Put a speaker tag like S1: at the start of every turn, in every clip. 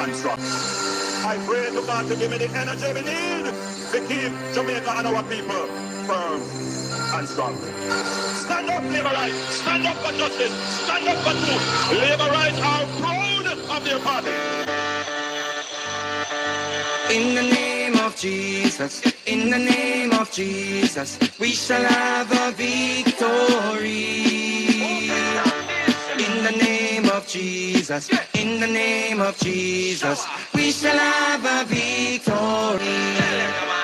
S1: and strong. I pray to God to give me the energy we need to keep Jamaica and our people firm and strong. Stand up, labor rights. Stand up for justice. Stand up for truth. Labor rights are proud of their party.
S2: In the name of Jesus, in the name of Jesus, we shall have a victory. In the name of Jesus, in the name of Jesus, we shall have a victory.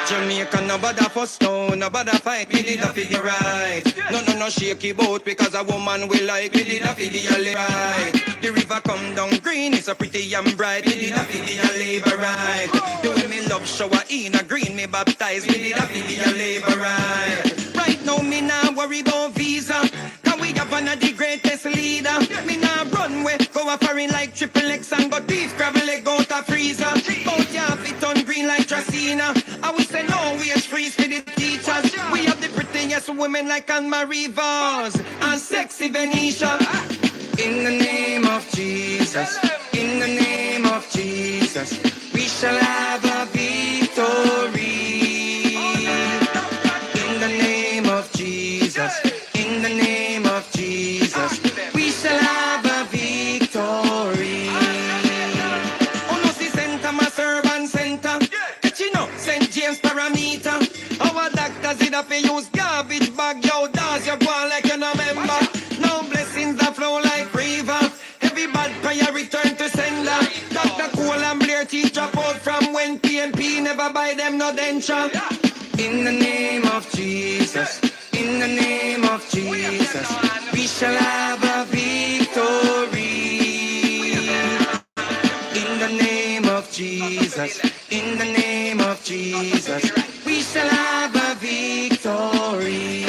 S2: Jamaica, nobody fuss no, nobody fight, we did a figure right. No shaky boat because a woman will like, we did a figure right. The river come down green, it's a pretty and bright, we did a figure labor right. Doing me love shower in a green, me baptized, we did a figure labor right. Right now me nah worry about visa, cause we have one of the greatest leader. Me nah run way, go a foreign like Triple X and go thief, gravel leg out a freezer. Both ya fit on green like Tracina. I will say no, we are freeze for the teachers. We have the prettiest women like Anne-Marie Vaz and sexy Venetia. In the name of Jesus, in the name of Jesus, we shall have a victory. In the name of Jesus, in the name of Jesus, we shall have a victory. Oh no, see center, my servant center. You know, St. James parameter. Our doctors did have to use garbage bag. Yo, does you go on like you no member? No blessings that flow like river. Every bad prayer return to sender. Dr. Cole and Blair teach drop out from when PNP never buy them no denture. In the name of Jesus, in the name of Jesus, we shall have a victory. In the name of Jesus, in the name of Jesus, we shall have a victory.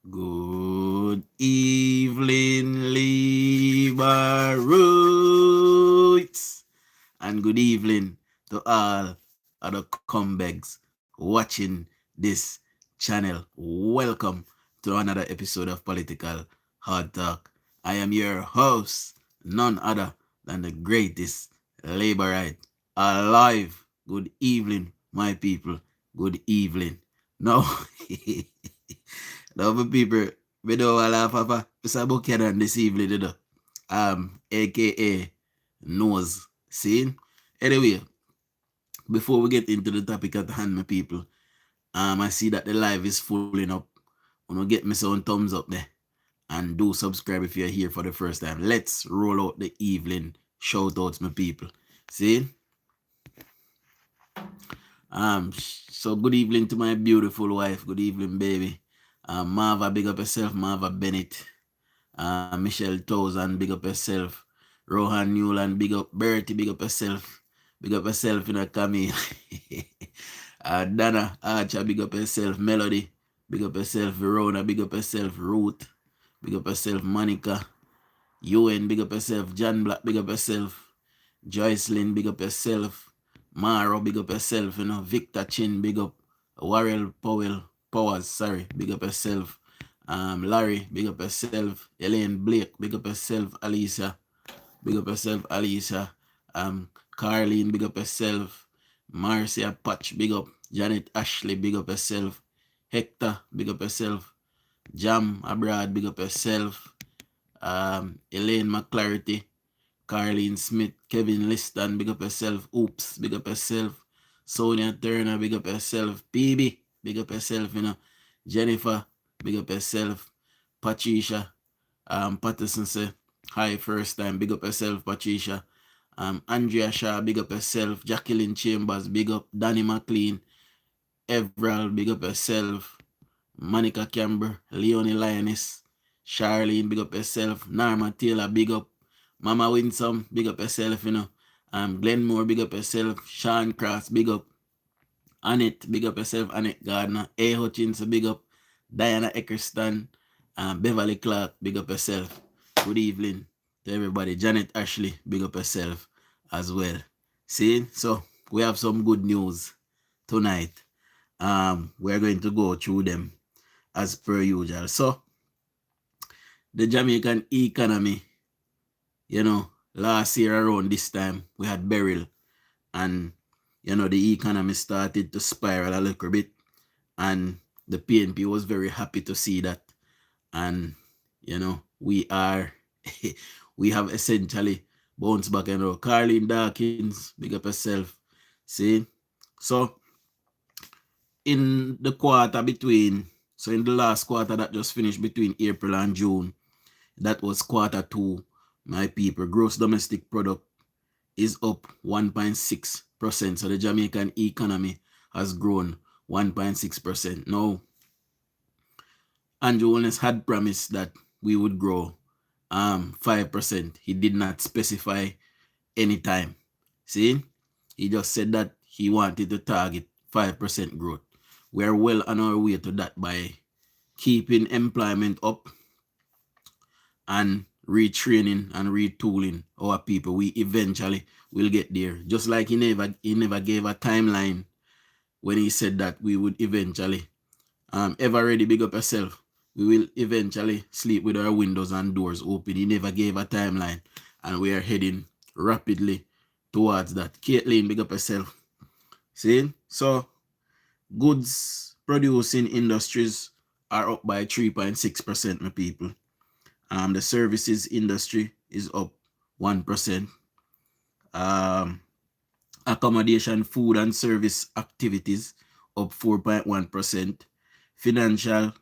S3: Good evening, Liberates, and good evening to all other comebacks watching this channel. Welcome to another episode of Political Hard Talk. I am your host, none other than the greatest Laborite alive. Good evening, my people. Good evening. Now, my people, we don't laugh about Mr. Buchanan this evening, you know. AKA Nose. See? Anyway, before we get into the topic at hand, my people, I see that the live is filling up. Get me some thumbs up there. And do subscribe if you're here for the first time. Let's roll out the evening shout outs, my people. See? So good evening to my beautiful wife. Good evening, baby. Marva, big up yourself. Marva Bennett. Michelle Towson, big up yourself. Rohan Newland, big up. Bertie, big up yourself. Big up yourself in a Camille. Dana Archer, big up yourself. Melody, big up yourself. Verona, big up yourself. Ruth, big up yourself. Monica. Ewan, big up yourself. John Black, big up yourself. Joycelyn, big up yourself. Maro, big up yourself. Victor Chin, big up. Warrell Powers, big up yourself. Larry, big up yourself. Elaine Blake, big up yourself. Alicia, big up yourself. Alicia. Carlene, big up yourself. Marcia Patch, big up. Janet Ashley, big up yourself. Hector, big up yourself. Jam Abroad, big up yourself. Elaine McClarity, Carlene Smith, Kevin Liston, big up yourself. Oops, big up yourself. Sonia Turner, big up yourself. PB, big up yourself, Jennifer, big up yourself. Patricia, Patterson say, hi, first time, big up yourself, Patricia. Andrea Shaw, big up yourself. Jacqueline Chambers, big up. Danny McLean, Everal, big up yourself. Monica Camber, Leonie Lioness, Charlene, big up yourself. Norma Taylor, big up. Mama Winsome, big up yourself, Glenmore, big up yourself. Sean Cross, big up. Annette, big up yourself. Annette Gardner. A. Hutchins, big up. Diana Eckerston. Beverly Clark, big up yourself. Good evening to everybody. Janet Ashley, big up yourself as well. See, so we have some good news tonight. We're going to go through them as per usual. So the Jamaican economy, last year around this time we had Beryl, and the economy started to spiral a little bit, and the PNP was very happy to see that. And we are we have essentially bounced back. Carlene Dawkins, big up yourself. See, so in the last quarter that just finished between April and June, that was quarter 2, my people, gross domestic product is up 1.6%. So the Jamaican economy has grown 1.6%. Now, Andrew Holness had promised that we would grow 5%. He did not specify any time. See, he just said that he wanted to target 5% growth. We are well on our way to that by keeping employment up and retraining and retooling our people. We eventually will get there. Just like he never gave a timeline when he said that we would eventually. Ever ready, big up yourself. We will eventually sleep with our windows and doors open. He never gave a timeline, and we are heading rapidly towards that. Caitlin, big up yourself. See, so goods producing industries are up by 3.6%, my people. The services industry is up 1%. Accommodation, food and service activities up 4.1%. Financial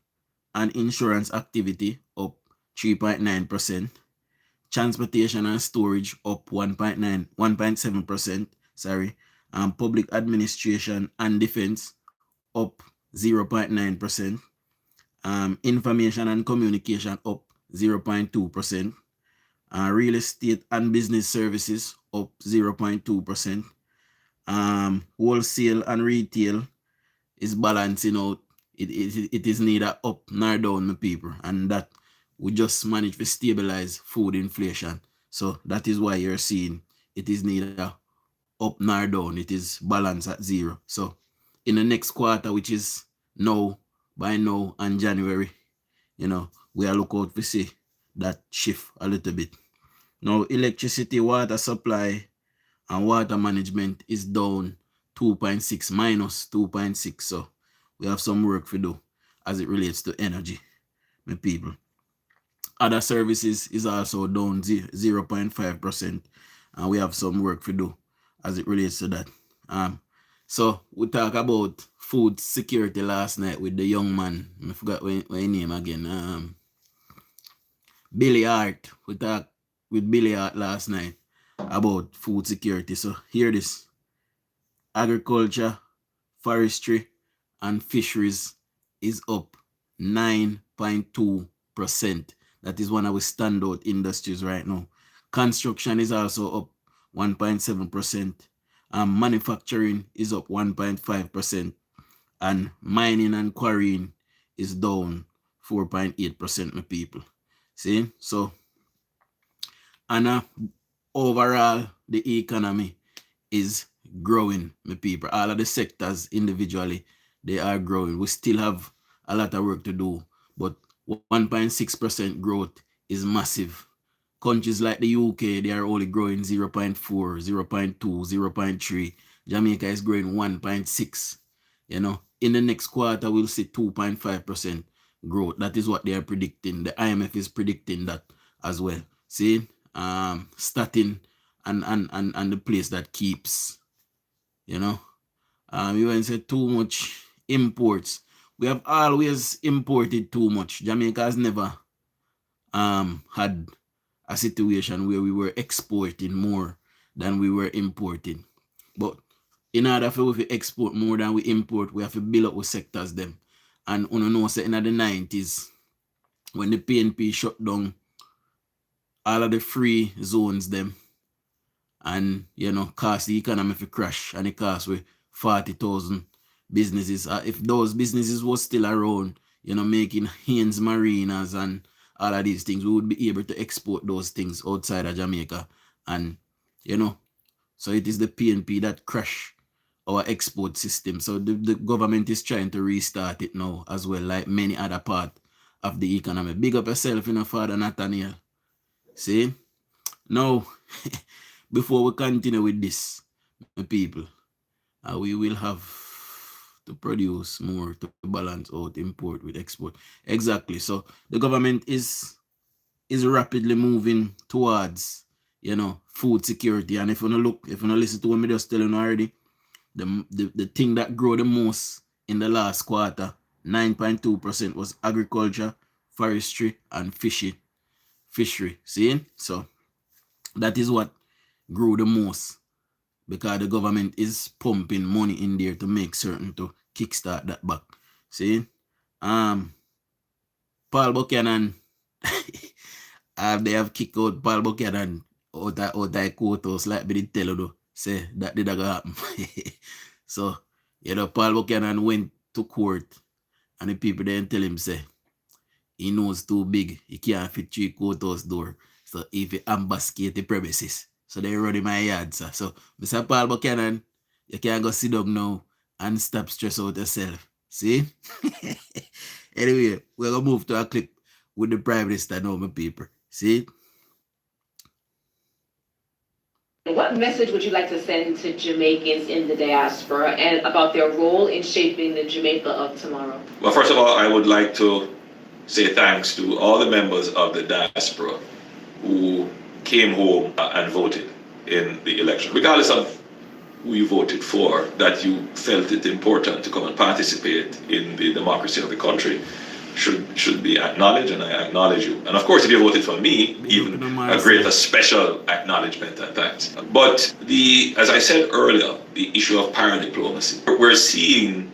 S3: and insurance activity up 3.9%. Transportation and storage up 1.7%. Sorry. Public administration and defense up 0.9%. Information and communication up 0.2%. Real estate and business services up 0.2%. Wholesale and retail is balancing out. It is neither up nor down, my people, and that we just managed to stabilize food inflation. So that is why you're seeing it is neither up nor down. It is balanced at 0. So in the next quarter, which is by now and January, we are looking out to see that shift a little bit. Now, electricity, water supply, and water management is down 2.6, minus 2.6. So we have some work to do as it relates to energy, my people. Other services is also down 0.5%, and we have some work to do as it relates to that. So we talk about food security last night with the young man. I forgot what his name again. Billy Hart. We talked with Billy Hart last night about food security. So hear this. Agriculture, forestry, and fisheries is up 9.2%. That is one of our standout industries right now. Construction is also up 1.7%. Manufacturing is up 1.5%. And mining and quarrying is down 4.8%, my people. See? So, and overall, the economy is growing, my people. All of the sectors individually, they are growing. We still have a lot of work to do, but 1.6% growth is massive. Countries like the UK, they are only growing 0.4, 0.2, 0.3. Jamaica is growing 1.6. In the next quarter, we'll see 2.5% growth. That is what they are predicting. The IMF is predicting that as well. See, starting and the place that keeps, you won't say too much imports. We have always imported too much. Jamaica has never had a situation where we were exporting more than we were importing. But in order for we to export more than we import, we have to build up with sectors them. And you know, in the 90s, when the PNP shut down all of the free zones them, and caused the economy to crash, and it cost with 40,000 businesses. If those businesses were still around, making Haynes Marinas and all of these things, we would be able to export those things outside of Jamaica. And, so it is the PNP that crash our export system. So the government is trying to restart it now as well, like many other parts of the economy. Big up yourself, Father Nathaniel. See? Now, before we continue with this, people, we will have to produce more to balance out import with export. Exactly. So the government is rapidly moving towards, food security. And if you listen to what me just telling you already, the thing that grew the most in the last quarter, 9.2% was agriculture, forestry, and fishery. See? So that is what grew the most, because the government is pumping money in there to make certain to kickstart that back. See? Paul Buchanan, they have kicked out Paul Buchanan out of courthouse, like we did tell you, say that did happen. So, Paul Buchanan went to court and the people then tell him, say, he knows too big, he can't fit through courthouse door. So if he ambuscade the premises, so they run in my yard, sir. So, Mr. Paul Buchanan, you can go sit down now and stop stress out yourself. See? Anyway, we're going to move to a clip with the Prime Minister now, my people. See?
S4: What message would you like to send to Jamaicans in the diaspora and about their role in shaping the Jamaica of tomorrow?
S1: Well, first of all, I would like to say thanks to all the members of the diaspora who came home and voted in the election, regardless of who you voted for, that you felt it important to come and participate in the democracy of the country should be acknowledged, and I acknowledge you. And of course, if you voted for me, even a greater special acknowledgement and thanks. But as I said earlier, the issue of para-diplomacy, we're seeing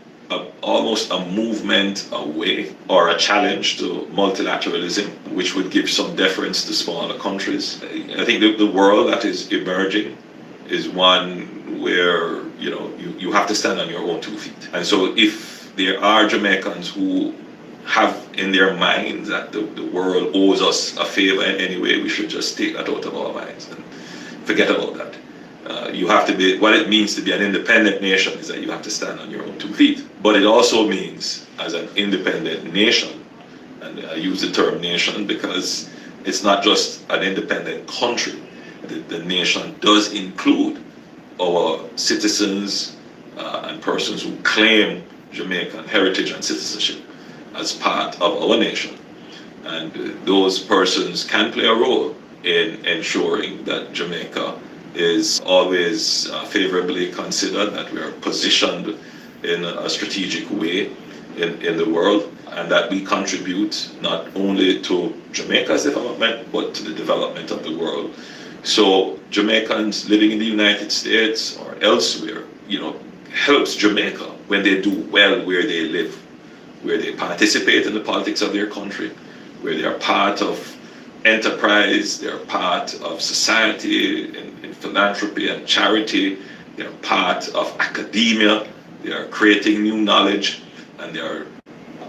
S1: almost a movement away or a challenge to multilateralism, which would give some deference to smaller countries. I think the world that is emerging is one where you have to stand on your own 2 feet. And so if there are Jamaicans who have in their minds that the world owes us a favor in any way, we should just take that out of our minds and forget about that. You have to be, what it means to be an independent nation is that you have to stand on your own 2 feet. But it also means, as an independent nation, and I use the term nation because it's not just an independent country. The nation does include our citizens and persons who claim Jamaican heritage and citizenship as part of our nation. And those persons can play a role in ensuring that Jamaica is always favorably considered, that we are positioned in a strategic way in the world, and that we contribute not only to Jamaica's development, but to the development of the world. So Jamaicans living in the United States or elsewhere, helps Jamaica when they do well where they live, where they participate in the politics of their country, where they are part of enterprise, they're part of society in philanthropy and charity, they're part of academia, they are creating new knowledge, and they are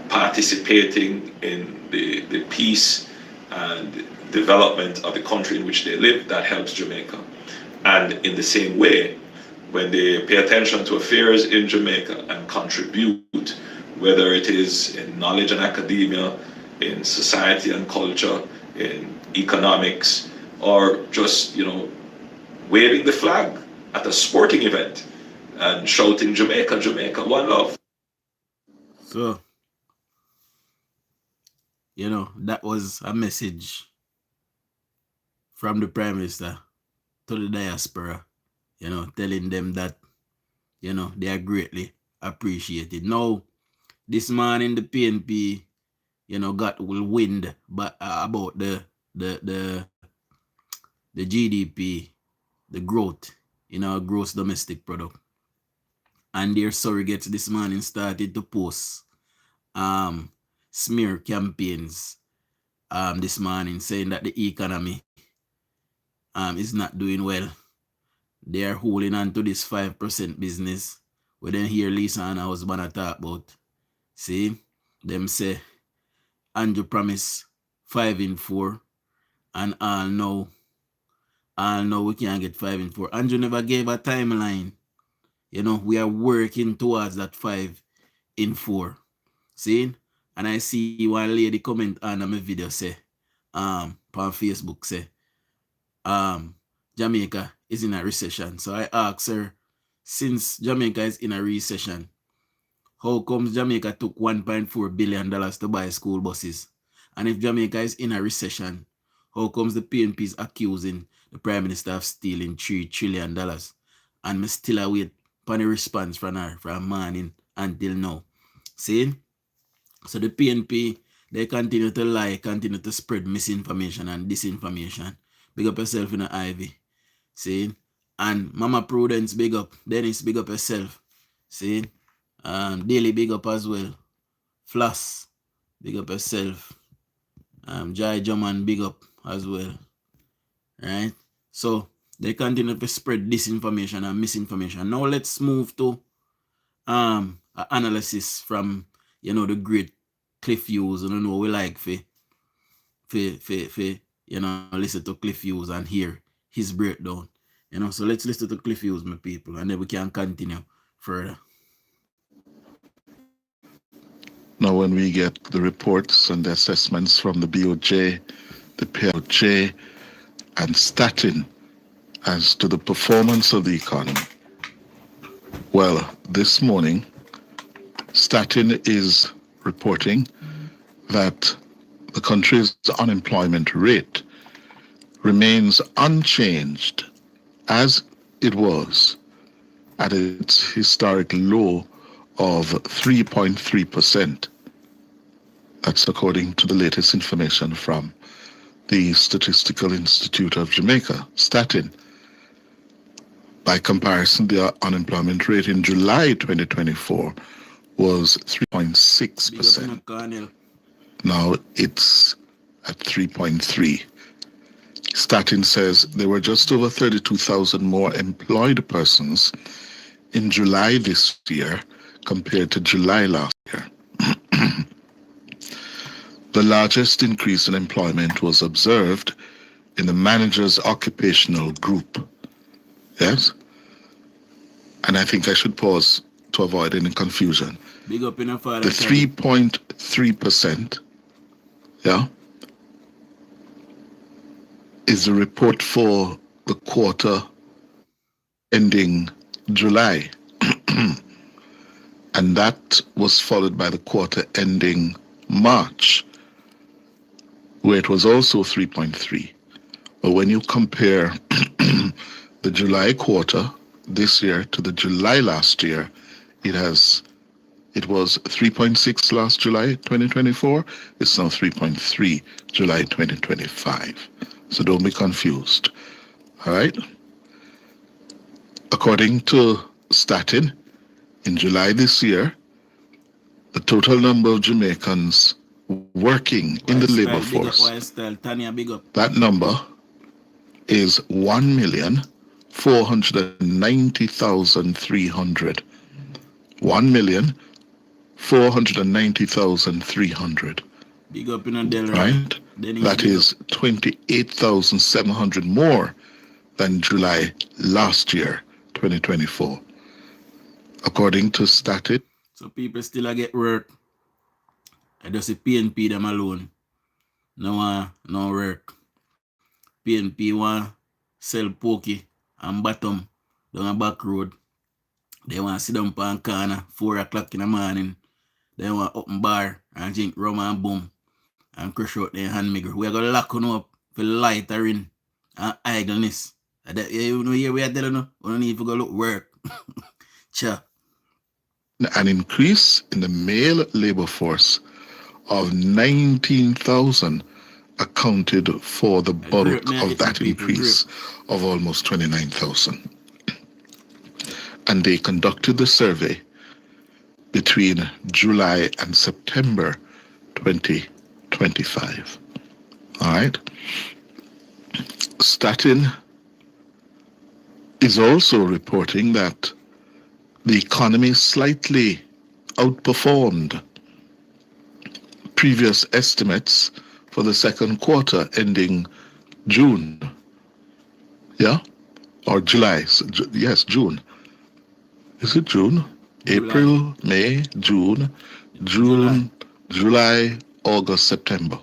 S1: participating in the peace and development of the country in which they live. That helps Jamaica. And in the same way, when they pay attention to affairs in Jamaica and contribute, whether it is in knowledge and academia, in society and culture, in economics, or just, waving the flag at a sporting event and shouting Jamaica, Jamaica, one love.
S3: So, that was a message from the Prime Minister to the diaspora, telling them that, they are greatly appreciated. Now, this morning the PNP, got wind about the GDP, the growth in our gross domestic product. And their surrogates this morning started to post smear campaigns this morning, saying that the economy is not doing well. They are holding on to this 5% business. We then hear Lisa and her husband talk about. See, them say Andrew promised 5 in 4, and all know we can't get 5 in 4. Andrew never gave a timeline. You know, we are working towards that 5 in 4. See? And I see one lady comment on my video say, on Facebook say, Jamaica is in a recession. So I asked her, since Jamaica is in a recession, how comes Jamaica took $1.4 billion to buy school buses? And if Jamaica is in a recession, how comes the PNP is accusing the Prime Minister of stealing $3 trillion? And me still await for the response from her from morning until now. See? So the PNP, they continue to lie, continue to spread misinformation and disinformation. Big up yourself in the Ivy. See? And Mama Prudence, big up. Dennis, big up yourself. See? Daily, big up as well. Floss, big up yourself. Jai Joman, big up as well. Right? So they continue to spread disinformation and misinformation. Now let's move to an analysis from the great Cliff Hughes. I don't know, we like listen to Cliff Hughes and hear his breakdown. So let's listen to Cliff Hughes, my people, and then we can continue further.
S5: Now, when we get the reports and the assessments from the BOJ, the PLJ, and Statin as to the performance of the economy, well, this morning, Statin is reporting that the country's unemployment rate remains unchanged as it was at its historic low of 3.3%. That's according to the latest information from the Statistical Institute of Jamaica, Statin. By comparison, the unemployment rate in July 2024 was 3.6%. Now it's at 3.3. Statin says there were just over 32,000 more employed persons in July this year compared to July last year. The largest increase in employment was observed in the managers' occupational group. Yes? And I think I should pause to avoid any confusion.
S3: Big up in a
S5: the 3.3%, yeah, is the report for the quarter ending July. And that was followed by the quarter ending March, where it was also 3.3. But when you compare the July quarter this year to the July last year, it was 3.6 last July 2024. It's now 3.3 July 2025. So don't be confused. All right? According to Statin, in July this year, the total number of Jamaicans working in the labor force, that number is 1,490,300. 1,490,300.
S3: Big up in a Del,
S5: right? That is 28,700 more than July last year, 2024. According to Statin.
S3: So people still get work. I just see PNP them alone. No work. PNP want sell pokey and bottom down a back road. They want to sit down on corner 4 o'clock in the morning. They want open bar and drink rum and boom and crush out their hand maker. We are going to lock on up for lightering and idleness. You know, here we are telling you, we don't need to go look work. Cha.
S5: An increase in the male labor force of 19,000 accounted for the bulk of that increase of almost 29,000. And they conducted the survey between July and September 2025. All right. Statin is also reporting that the economy slightly outperformed previous estimates for the second quarter ending June. Yeah? Or July. Yes, June. Is it June?
S3: July.
S5: April, May, June, July, August, September.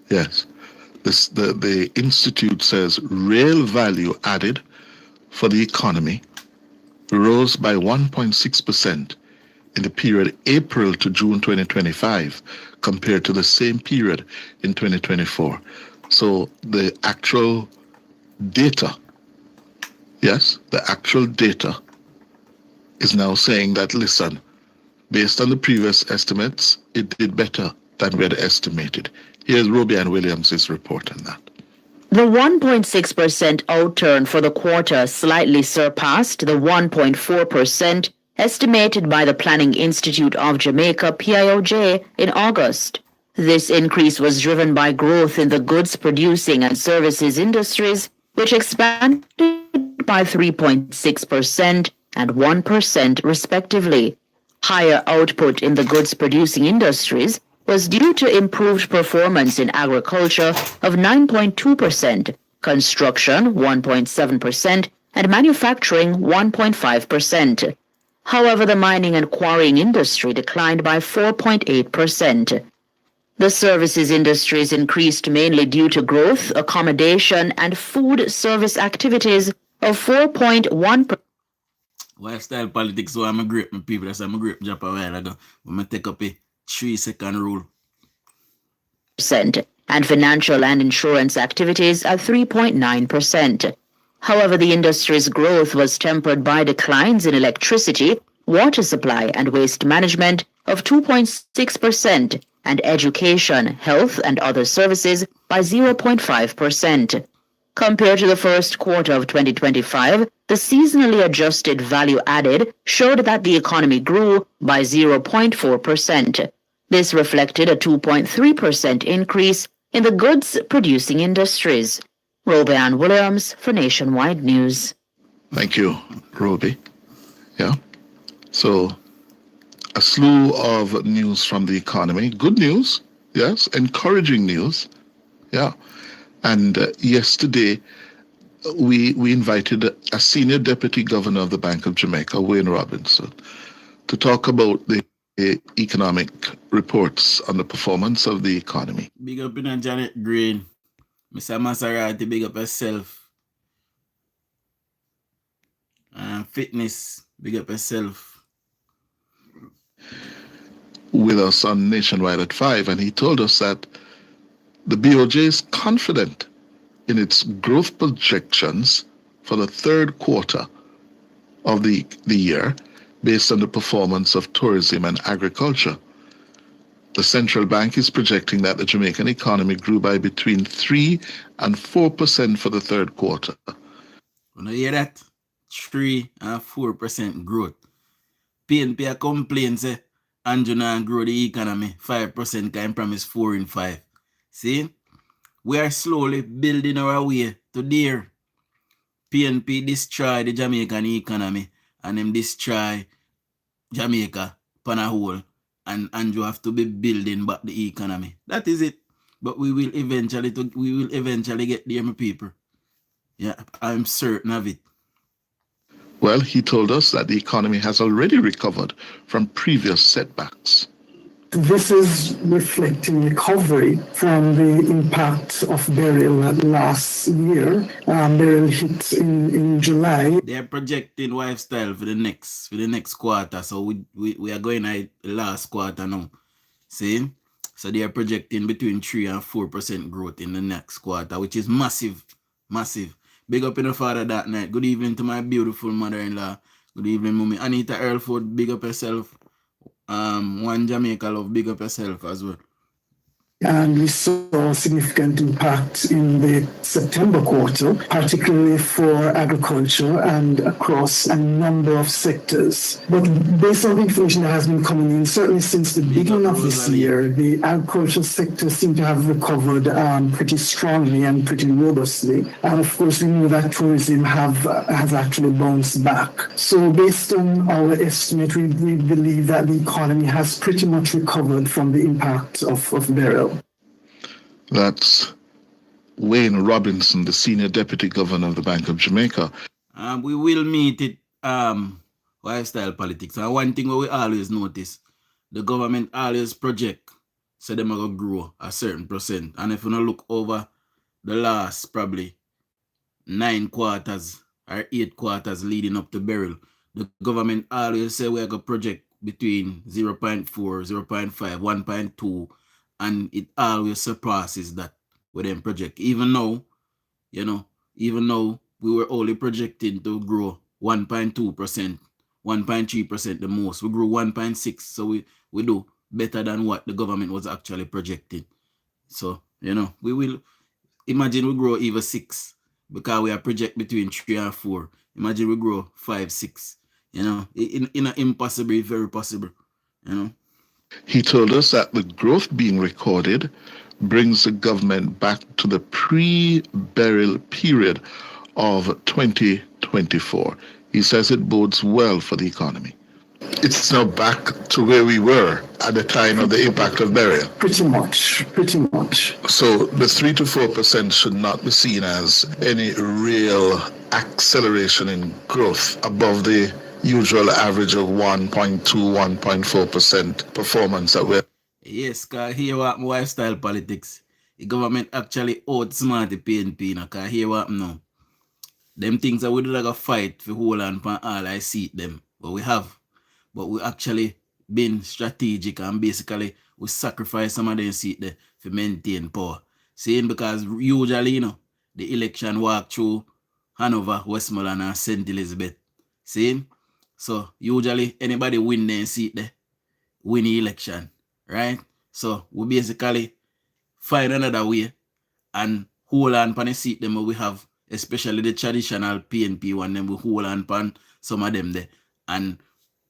S5: Yes. The Institute says real value added for the economy rose by 1.6% in the period April to June 2025 compared to the same period in 2024. So the actual data, yes, the actual data is now saying that, listen, based on the previous estimates, it did better than we had estimated. Here's Roby and Williams' report on that.
S6: The 1.6% outturn for the quarter slightly surpassed the 1.4% estimated by the Planning Institute of Jamaica, PIOJ, in August. This increase was driven by growth in the goods producing and services industries, which expanded by 3.6% and 1% respectively. Higher output in the goods producing industries was due to improved performance in agriculture of 9.2%, construction 1.7%, and manufacturing 1.5%. However, the mining and quarrying industry declined by 4.8%. The services industries increased mainly due to growth, accommodation, and food service activities of 4.1%.
S3: Lifestyle politics, so I'm a great people. That's I'm a great job a while ago. I'm going to take up a 3-second rule.
S6: And financial and insurance activities at 3.9%. However, the industry's growth was tempered by declines in electricity, water supply, and waste management of 2.6%, and education, health, and other services by 0.5%. Compared to the first quarter of 2025, the seasonally adjusted value added showed that the economy grew by 0.4%. This reflected a 2.3% increase in the goods producing industries. Roby Williams for Nationwide News.
S5: Thank you, Roby. Yeah. So, a slew of news from the economy. Good news, yes. Encouraging news, yeah. And yesterday, we invited a senior deputy governor of the Bank of Jamaica, Wayne Robinson, to talk about the economic reports on the performance of the economy.
S3: Big up in Janet Green. Mr. Maserati, big up yourself. Fitness, big up yourself.
S5: With us on Nationwide at 5, and he told us that the BOJ is confident in its growth projections for the third quarter of the year based on the performance of tourism and agriculture. The central bank is projecting that the Jamaican economy grew by between 3 and 4% for the third quarter.
S3: When you hear that? 3 and 4% growth. PNP complains say Andrew now grow the economy 5% can promise 4 in 5. See? We are slowly building our way to there. PNP destroy the Jamaican economy and them destroy Jamaica pan a whole, and Andrew have to be building back the economy. That is it. But we will eventually get there, my people. Yeah, I'm certain of it.
S5: Well, he told us that the economy has already recovered from previous setbacks.
S7: This is reflecting recovery from the impact of burial last year. Burial hit in July.
S3: They are projecting lifestyle for the next quarter. So we are going at the last quarter now. See? So they are projecting between 3 and 4% growth in the next quarter, which is massive. Massive. Big up in the father that night. Good evening to my beautiful mother-in-law. Good evening, Mummy. Anita Earlford, big up yourself. One Jamaica love, big up yourself as well.
S7: And we saw significant impact in the September quarter, particularly for agriculture and across a number of sectors. But based on the information that has been coming in, certainly since the beginning of this year, the agricultural sector seemed to have recovered pretty strongly and pretty robustly. And of course, we know that tourism has actually bounced back. So based on our estimate, we believe that the economy has pretty much recovered from the impact of burial.
S5: That's Wayne Robinson, the senior deputy governor of the Bank of Jamaica.
S3: We will meet it lifestyle politics. And one thing we always notice, the government always project so them are going to grow a certain percent. And if you not look over the last probably 9 quarters or 8 quarters leading up to burial, the government always say we're going to project between 0.4, 0.5, 1.2, and it always surpasses that with them project. Even though we were only projecting to grow 1.2%, 1.3% the most. We grew 1.6%, so we do better than what the government was actually projecting. So, we will imagine we grow even 6 because we are project between 3 and 4. Imagine we grow 5, 6. Impossible, very possible.
S5: He told us that the growth being recorded brings the government back to the pre-burial period of 2024. He says it bodes well for the economy. It's now back to where we were at the time of the impact of burial.
S7: Pretty much.
S5: So the 3 to 4% should not be seen as any real acceleration in growth above the usual average of 1.2, 1.4% performance that we're.
S3: Yes, because here what lifestyle politics. The government actually outsmart the PNP. Because here what now. Them things that we do like a fight for hold on for all I see them. But we actually been strategic and basically we sacrifice some of them seat there to maintain power. Saying because usually, the election walk through Hanover, Westmoreland and St. Elizabeth. Saying? So usually anybody win their seat there, win the election, right? So we basically find another way and hold on for the seat them we have, especially the traditional PNP one, then we hold on for some of them there. And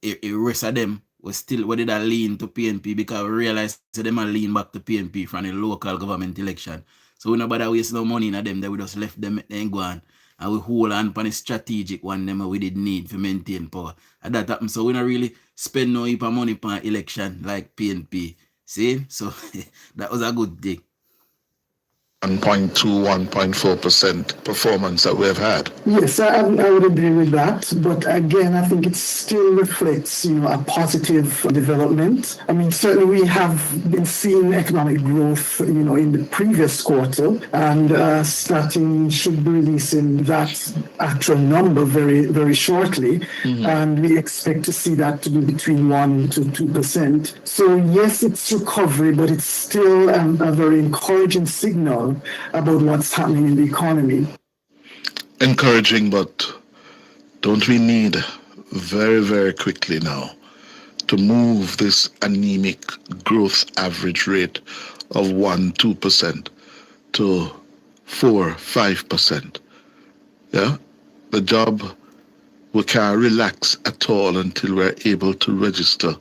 S3: the rest of them we did a lean to PNP because we realized that them are lean back to PNP from the local government election. So we nobody waste no money in them, that we just left them and go on. And we hold on for the strategic one them we did need to maintain power. And that happened. So we don't really spend no heap of money per election like PNP. See? So that was a good thing.
S5: 1.2, 1.4% performance that we've had.
S7: Yes, I would agree with that. But again, I think it still reflects, a positive development. I mean, certainly we have been seeing economic growth, in the previous quarter, and starting should be releasing that actual number very, very shortly. Mm-hmm. And we expect to see that to be between 1 to 2%. So yes, it's recovery, but it's still a very encouraging signal about what's happening in the economy.
S5: Encouraging, but don't we need very, very quickly now to move this anemic growth average rate of 1-2% to 4-5%? Yeah, the job, we can't relax at all until we're able to register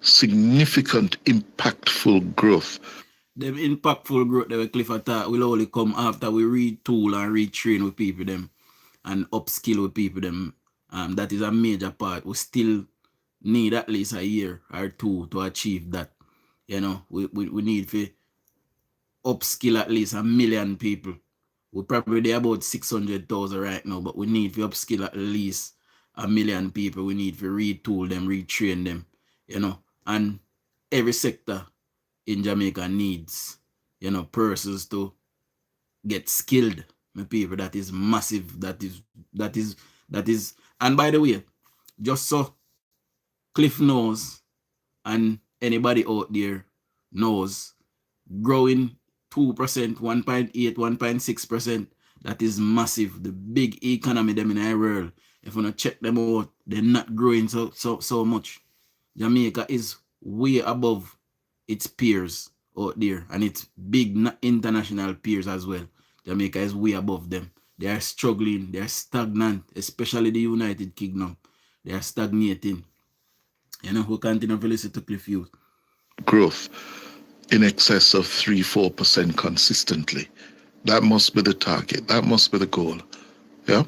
S5: significant, impactful growth.
S3: Them impactful growth that we Clifford thought will only come after we retool and retrain with people them and upskill with people them. That is a major part. We still need at least a year or 2 to achieve that. We need to upskill at least 1 million people. We're probably about 600,000 right now, but we need to upskill at least 1 million people. We need to retool them, retrain them, and every sector in Jamaica needs, persons to get skilled. My people, that is massive. That is. And by the way, just so Cliff knows and anybody out there knows, growing 2%, 1.8, 1.6%, that is massive. The big economy them in the world. If you check them out, they're not growing so much. Jamaica is way above its peers out there, and it's big international peers as well. Jamaica is way above them. They are struggling, they are stagnant, especially the United Kingdom. They are stagnating. You know, who continue to listen to Cliff Youth.
S5: Growth in excess of 3-4% consistently. That must be the target. That must be the goal. Yeah?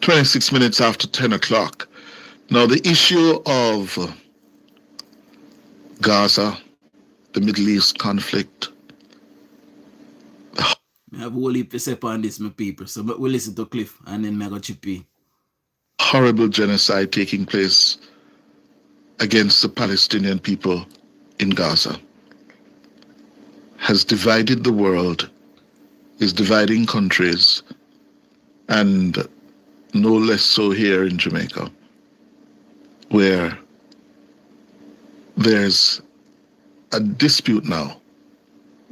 S5: 26 minutes after 10 o'clock. Now, the issue of Gaza, the Middle East conflict.
S3: I have a whole heap to say on this, my people. So we'll listen to Cliff and then I go chip in.
S5: Horrible genocide taking place against the Palestinian people in Gaza has divided the world, is dividing countries, and no less so here in Jamaica, where there's a dispute now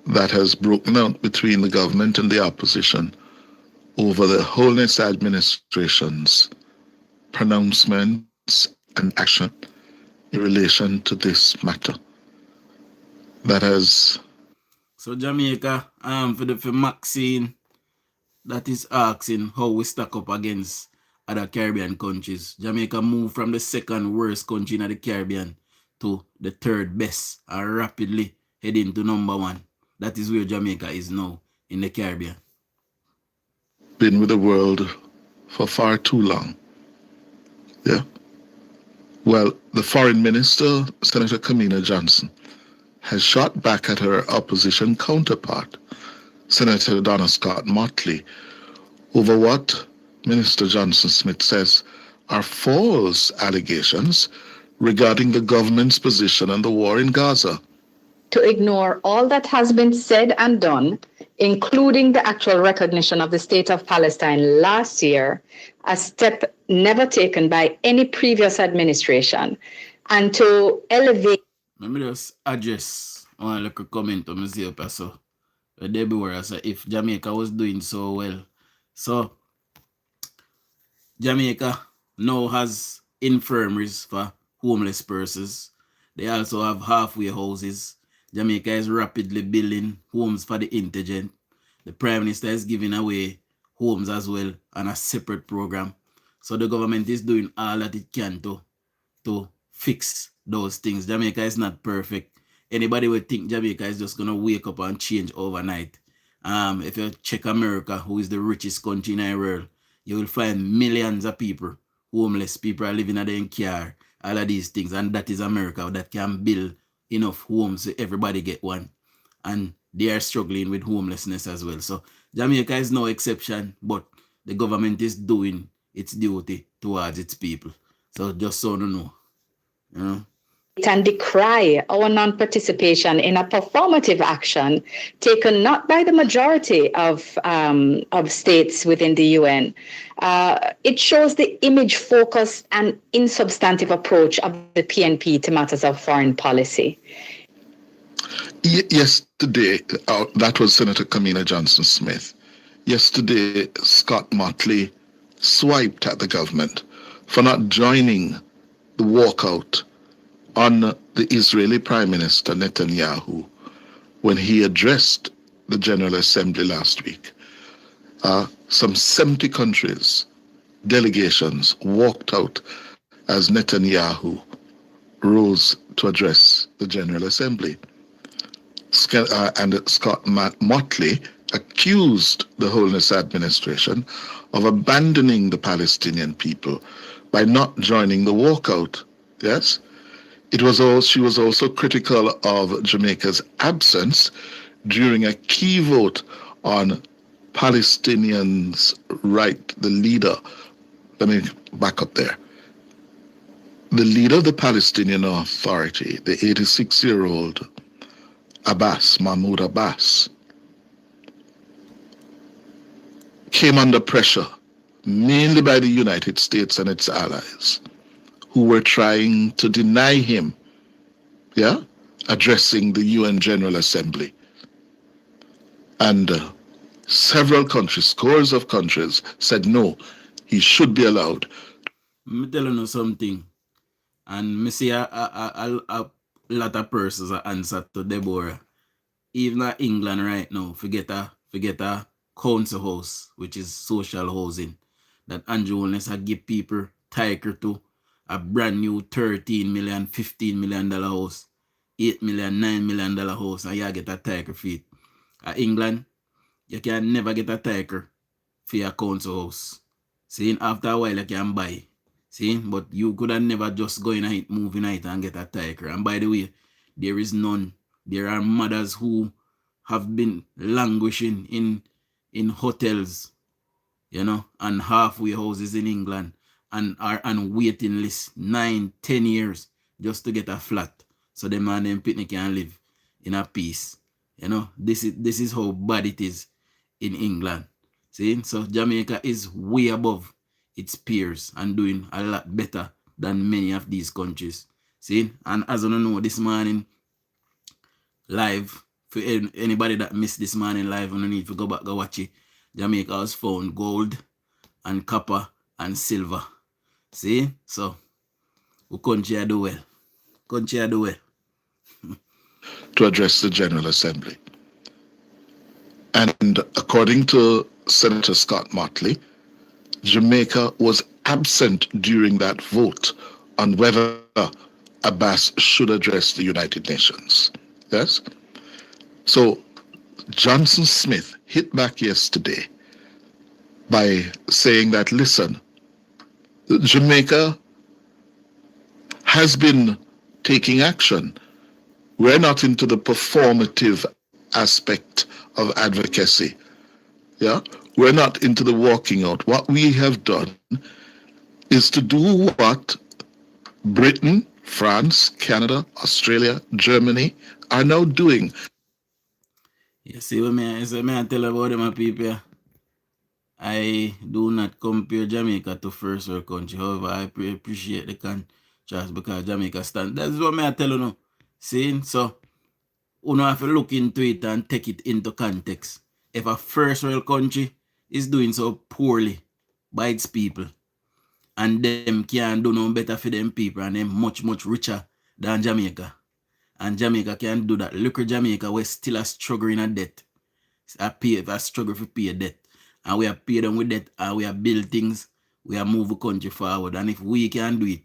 S5: that has broken out between the government and the opposition over the Holiness Administration's pronouncements and action in relation to this matter. That has...
S3: So Jamaica, for Maxine, that is asking how we stack up against other Caribbean countries. Jamaica moved from the second worst country in the Caribbean to the third best and rapidly heading to number one. That is where Jamaica is now in the Caribbean.
S5: Been with the world for far too long. Yeah. Well, the foreign minister, Senator Kamina Johnson, has shot back at her opposition counterpart, Senator Donna Scott Motley, over what Minister Johnson Smith says are false allegations regarding the government's position on the war in Gaza.
S8: To ignore all that has been said and done, including the actual recognition of the state of Palestine last year, a step never taken by any previous administration, and to elevate...
S3: Let me just address one little comment on Monsieur Paso. Deborah said if Jamaica was doing so well. So Jamaica now has infirmaries for homeless persons. They also have halfway houses. Jamaica is rapidly building homes for the indigent. The Prime Minister is giving away homes as well on a separate program. So the government is doing all that it can to fix those things. Jamaica is not perfect. Anybody would think Jamaica is just going to wake up and change overnight. If you check America, who is the richest country in the world, you will find millions of people, homeless people are living in their car, all of these things. And that is America that can build enough homes so everybody get one. And they are struggling with homelessness as well. So Jamaica is no exception, but the government is doing its duty towards its people. So just so you know. You know?
S8: And decry our non-participation in a performative action taken not by the majority of states within the UN. It shows the image-focused and insubstantive approach of the PNP to matters of foreign policy.
S5: Yesterday, that was Senator Kamina Johnson Smith. Yesterday, Scott Motley swiped at the government for not joining the walkout on the Israeli Prime Minister Netanyahu when he addressed the General Assembly last week. Some 70 countries, delegations walked out as Netanyahu rose to address the General Assembly. And Scott Motley accused the Holiness Administration of abandoning the Palestinian people by not joining the walkout. Yes? She was also critical of Jamaica's absence during a key vote on Palestinians' right, the leader. Let me back up there. The leader of the Palestinian Authority, the 86-year-old Mahmoud Abbas, came under pressure mainly by the United States and its allies, who were trying to deny him, addressing the UN General Assembly. And several countries, scores of countries, said no, he should be allowed.
S3: I'm telling you something, and I see a lot of persons answer to Deborah. even at England right now, forget a council house, which is social housing, that Andrew Holness had give people tiger to a brand new $13 million, $15 million house, $8 million, $9 million house, and you get a tiger for it. At England, you can never get a tiger for your council house. See, after a while you can buy. See, but you could have never just go in it, move in it and get a tiger. And by the way, there is none. There are mothers who have been languishing in hotels, you know, and halfway houses in England, and are on waiting list 9, 10 years just to get a flat. So the man and picnic can live in a peace. You know, this is how bad it is in England. See, so Jamaica is way above its peers and doing a lot better than many of these countries. See, and as I don't know, this morning live, for anybody that missed this morning live, I don't need to go back and watch it. Jamaica has found gold and copper and silver. See, so we country do well. Country do well.
S5: To address the General Assembly. And according to Senator Scott Motley, Jamaica was absent during that vote on whether Abbas should address the United Nations. Yes? So Johnson Smith hit back yesterday by saying that, listen, Jamaica has been taking action. We're not into the performative aspect of advocacy. Yeah? We're not into the walking out. What we have done is to do what Britain, France, Canada, Australia, Germany are now doing.
S3: You see what I tell about them people? I do not compare Jamaica to first world country. However, I appreciate the contrast because Jamaica stand. That's what I tell you now. See, so you have to look into it and take it into context. If a first world country is doing so poorly by its people, and them can do no better for them people, and them much richer than Jamaica, and Jamaica can do that. Look at Jamaica, we're still a struggle in a debt. A struggle for pay debt. And we have paid them with debt, and we have built things, we have moved the country forward. And if we can do it,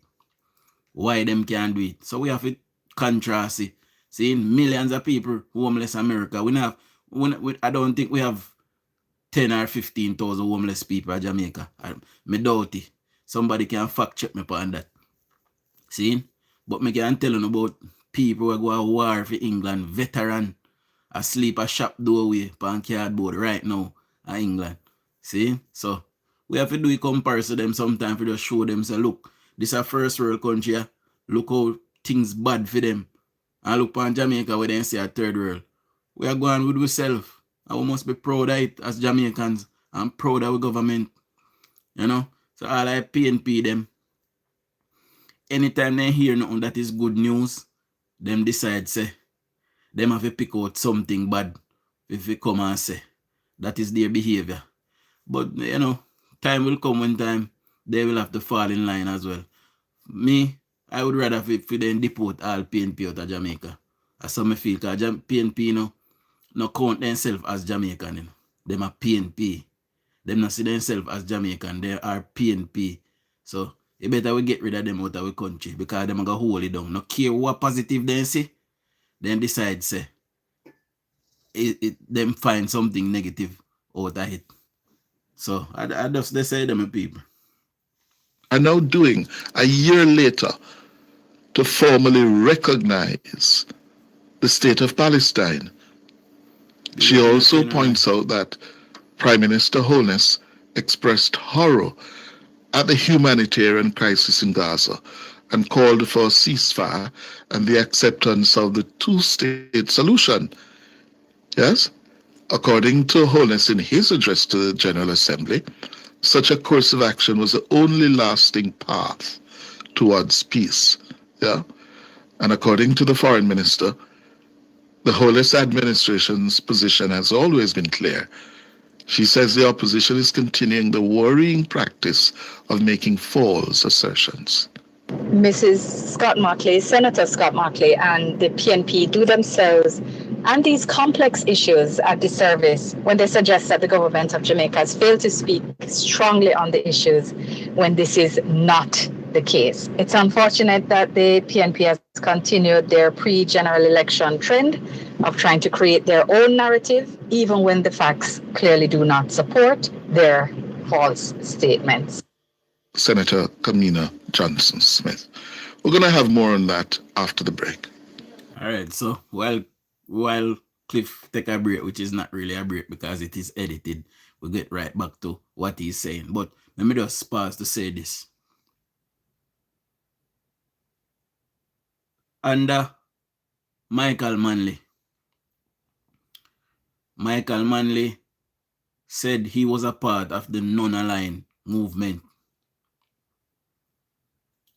S3: why them can't do it? So we have to contrast it. Seeing millions of people homeless in America. I don't think we have 10 or 15,000 homeless people in Jamaica. I doubt it. Somebody can fact check me on that. See? But me can tell you about people who go to war for England, veteran, asleep a shop doorway on cardboard right now in England. See? So we have to do a comparison to them sometimes to just show them, say, look, this is a first world country. Look how things bad for them. And look on Jamaica where they say a third world. We are going with ourselves. And we must be proud of it as Jamaicans and proud of our government. You know? So all I PNP them. Anytime they hear nothing that is good news, them decide say, them have to pick out something bad if they come and say. That is their behavior. But, you know, time will come when time they will have to fall in line as well. Me, I would rather for them deport all PNP out of Jamaica. As some feel, because PNP no count themselves as Jamaican. You know. Them are PNP. Them not see themselves as Jamaican. They are PNP. So, you better we get rid of them out of the country because them are going to hold it down. No care what positive they see, then decide say, them find something negative out of it. So, I just say them people.
S5: Are now doing a year later to formally recognize the state of Palestine. She also points out that Prime Minister Holness expressed horror at the humanitarian crisis in Gaza and called for a ceasefire and the acceptance of the two-state solution. Yes? According to Holness in his address to the General Assembly, such a course of action was the only lasting path towards peace. Yeah? And according to the Foreign Minister, the Holness administration's position has always been clear. She says the opposition is continuing the worrying practice of making false assertions.
S8: Mrs. Scott Motley, Senator Scott Motley, and the PNP do themselves and these complex issues at the service when they suggest that the government of Jamaica has failed to speak strongly on the issues when this is not the case. It's unfortunate that the PNP has continued their pre-general election trend of trying to create their own narrative, even when the facts clearly do not support their false statements.
S5: Senator Kamina Johnson-Smith. We're going to have more on that after the break.
S3: All right, so while Cliff take a break, which is not really a break because it is edited, we'll get right back to what he's saying. But let me just pause to say this. Under Michael Manley said he was a part of the non-aligned movement.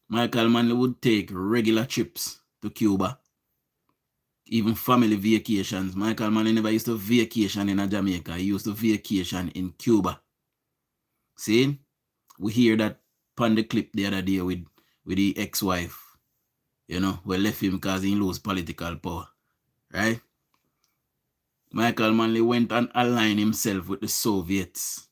S3: Michael Manley would take regular trips to Cuba, even family vacations. Michael Manley never used to vacation in Jamaica. He used to vacation in Cuba. See? We hear that on the clip the other day with the ex-wife. You know, we left him because he lose political power. Right? Michael Manley went and aligned himself with the Soviets.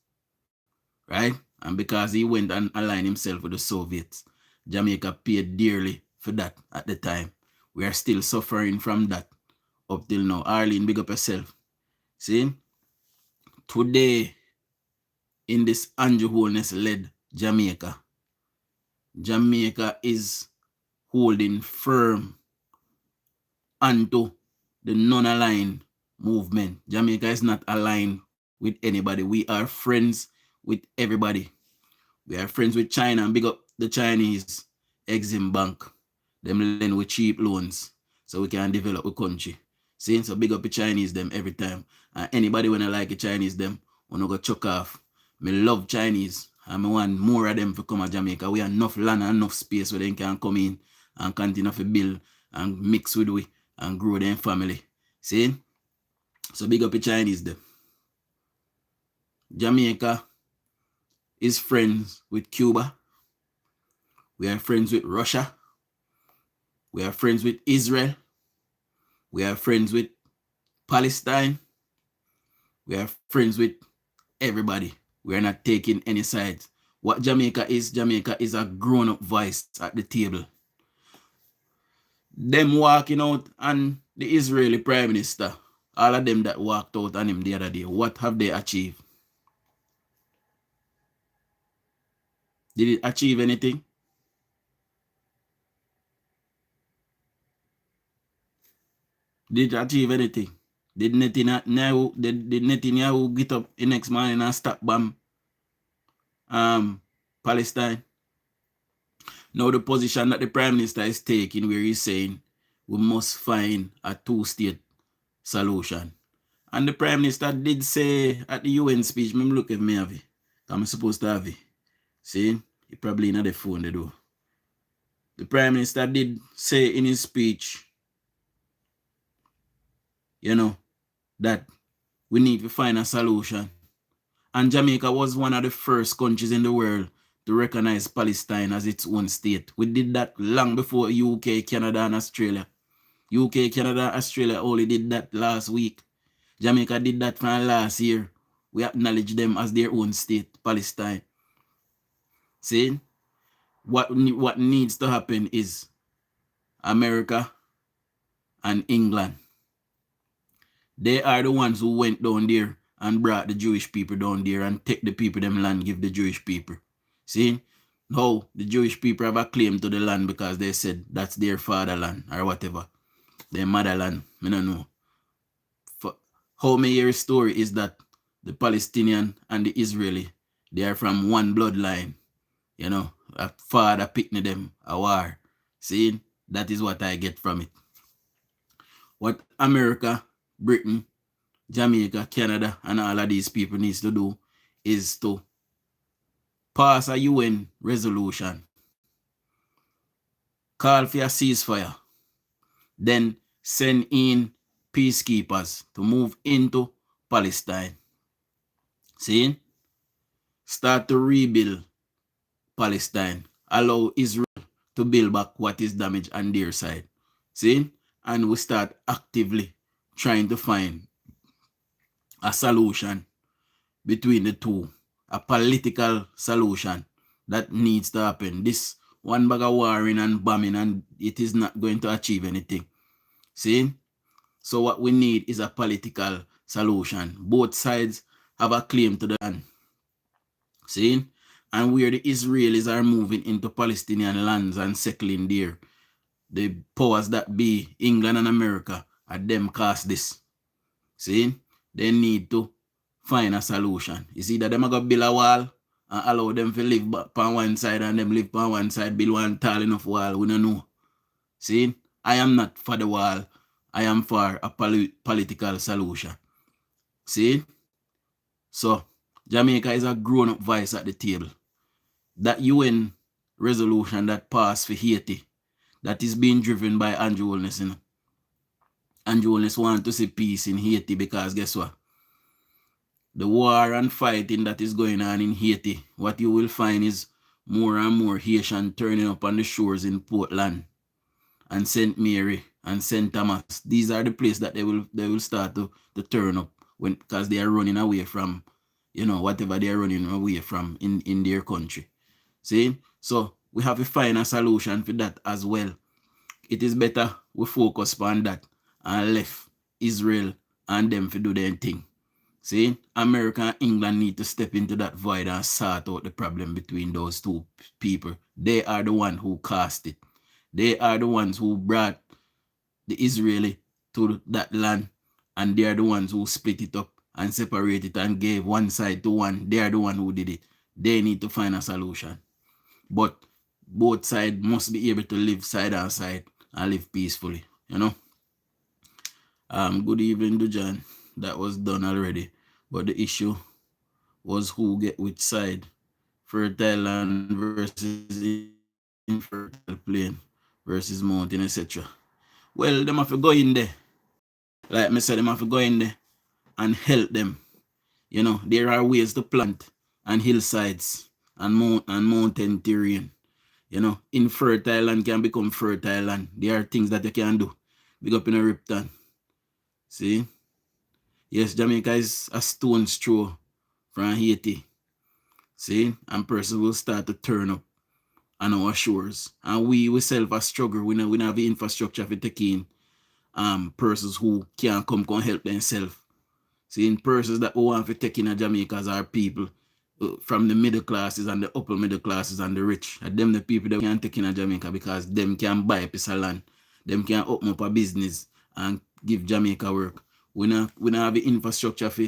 S3: Right? And because he went and aligned himself with the Soviets, Jamaica paid dearly for that at the time. We are still suffering from that up till now. Arlene, big up yourself. See? Today, in this Andrew Holness-led Jamaica is holding firm onto the non-aligned movement. Jamaica is not aligned with anybody. We are friends with everybody. We are friends with China, and big up the Chinese Exim Bank. Them lend with cheap loans so we can develop a country. See, so big up the Chinese them every time. And anybody when I like the Chinese them, wanna go chuck off. Me love Chinese and I want more of them to come to Jamaica. We have enough land and enough space where they can come in and continue to build and mix with we and grow their family. See? So big up the Chinese them. Jamaica is friends with Cuba. We are friends with Russia. We are friends with Israel. We are friends with Palestine. We are friends with everybody. We are not taking any sides. What Jamaica is a grown-up voice at the table. Them walking out and the Israeli Prime Minister, all of them that walked out on him the other day, what have they achieved? Did it achieve anything? Did it achieve anything? Did Netanyahu get up the next morning and stop bomb Palestine? Now the position that the Prime Minister is taking where he's saying we must find a two-state solution. And the Prime Minister did say at the UN speech, me look at me have it. I'm supposed to have it. See? He probably not the phone they do. The Prime Minister did say in his speech, you know, that we need to find a solution. And Jamaica was one of the first countries in the world to recognize Palestine as its own state. We did that long before UK, Canada, and Australia. UK, Canada, Australia only did that last week. Jamaica did that from last year. We acknowledge them as their own state, Palestine. See? What needs to happen is America and England. They are the ones who went down there and brought the Jewish people down there and take the people them land, give the Jewish people. See? Now, the Jewish people have a claim to the land because they said that's their fatherland or whatever. Their motherland. I don't know. How me hear a story is that the Palestinian and the Israeli, they are from one bloodline. You know, a father picking them a war. See? That is what I get from it. What America, Britain, Jamaica, Canada, and all of these people needs to do is to pass a UN resolution, call for a ceasefire, then send in peacekeepers to move into Palestine. See? Start to rebuild Palestine. Allow Israel to build back what is damaged on their side. See? And we start actively trying to find a solution between the two, a political solution that needs to happen. This one bag of warring and bombing, and it is not going to achieve anything. See? So what we need is a political solution. Both sides have a claim to the land. See? And where the Israelis are moving into Palestinian lands and settling there, the powers that be, England and America, are them cast this. See? They need to find a solution. It's either them are going to build a wall and allow them to live on one side and them live on one side, build one tall enough wall. We don't know. See? I am not for the wall. I am for a political solution. See? So, Jamaica is a grown-up voice at the table. That UN resolution that passed for Haiti, that is being driven by Andrew Holness. You know? Andrew Holness wants to see peace in Haiti because guess what? The war and fighting that is going on in Haiti, what you will find is more and more Haitian turning up on the shores in Portland and St. Mary and St. Thomas. These are the places that they will start to turn up because they are running away from, you know, whatever they are running away from in their country. See? So we have to find a solution for that as well. It is better we focus on that and left Israel and them to do their thing. See? America and England need to step into that void and sort out the problem between those two people. They are the ones who caused it. They are the ones who brought the Israeli to that land, and they are the ones who split it up and separate it and gave one side to one. They are the ones who did it. They need to find a solution. But both sides must be able to live side on side and live peacefully, you know. Good evening, DUJON. That was done already. But the issue was who get which side. Fertile land versus infertile plain versus mountain, etc. Well, them have to go in there. Like I said, them have to go in there and help them. You know, there are ways to plant and hillsides and mountain terrain. You know, infertile land can become fertile land. There are things that you can do. Big up in a Ripton. See? Yes, Jamaica is a stone's throw from Haiti. See? And persons will start to turn up on our shores. And we ourselves are struggle. We don't have the infrastructure for taking persons who can't come help themselves. See, persons that we want to take in a Jamaica as our people from the middle classes and the upper middle classes and the rich. And them the people that we can take in a Jamaica because them can buy a piece of land. Them can open up a business and give Jamaica work. We don't have the infrastructure for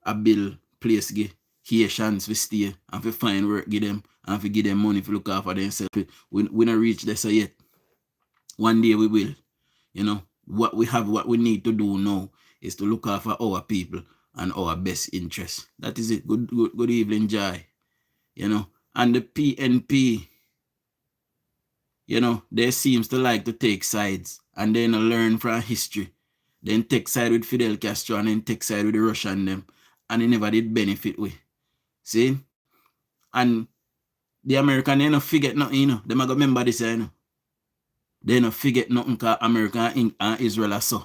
S3: a bill place give Haitians to stay and to find work give them and to give them money to look after themselves. We don't reach this yet. One day we will. You know, what we need to do now is to look after our people and our best interests. That is it. Good evening, Jai. You know, and the PNP, you know, they seems to like to take sides and then learn from history. Then take side with Fidel Castro and then take side with the Russian them. And they never did benefit with. See? And the American, they don't forget nothing, you know. They might remember this, you know. They don't forget nothing because America and Israel are so.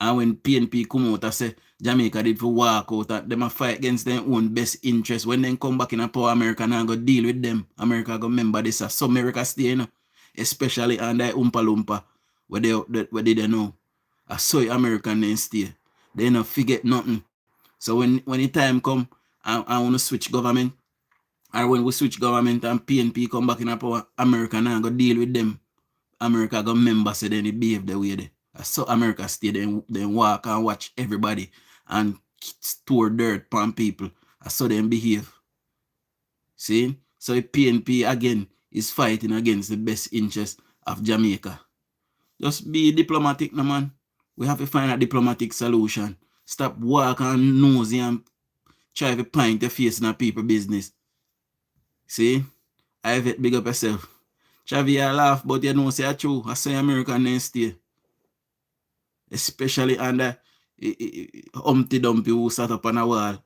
S3: And when PNP come out and say Jamaica did for walk out, and them a fight against their own best interest. When they come back in a power, America and go deal with them. America go remember this. So America stay, you know. Especially under Oompa Loompa, where they know. I saw American then stay. They don't forget nothing. So when the time come, I want to switch government, or when we switch government and PNP come back in a power, America now go deal with them. America go remember say then they behave the way they. I saw America stay then walk and watch everybody and store dirt upon people. I saw them behave. See? So the PNP again is fighting against the best interest of Jamaica. Just be diplomatic, no man. We have to find a diplomatic solution. Stop walking nosy and try to point your face in a people business. See? I have it big up yourself. Xavier laugh, but you know, say true. I say American then stay. Especially under Humpty Dumpty who sat up on a wall.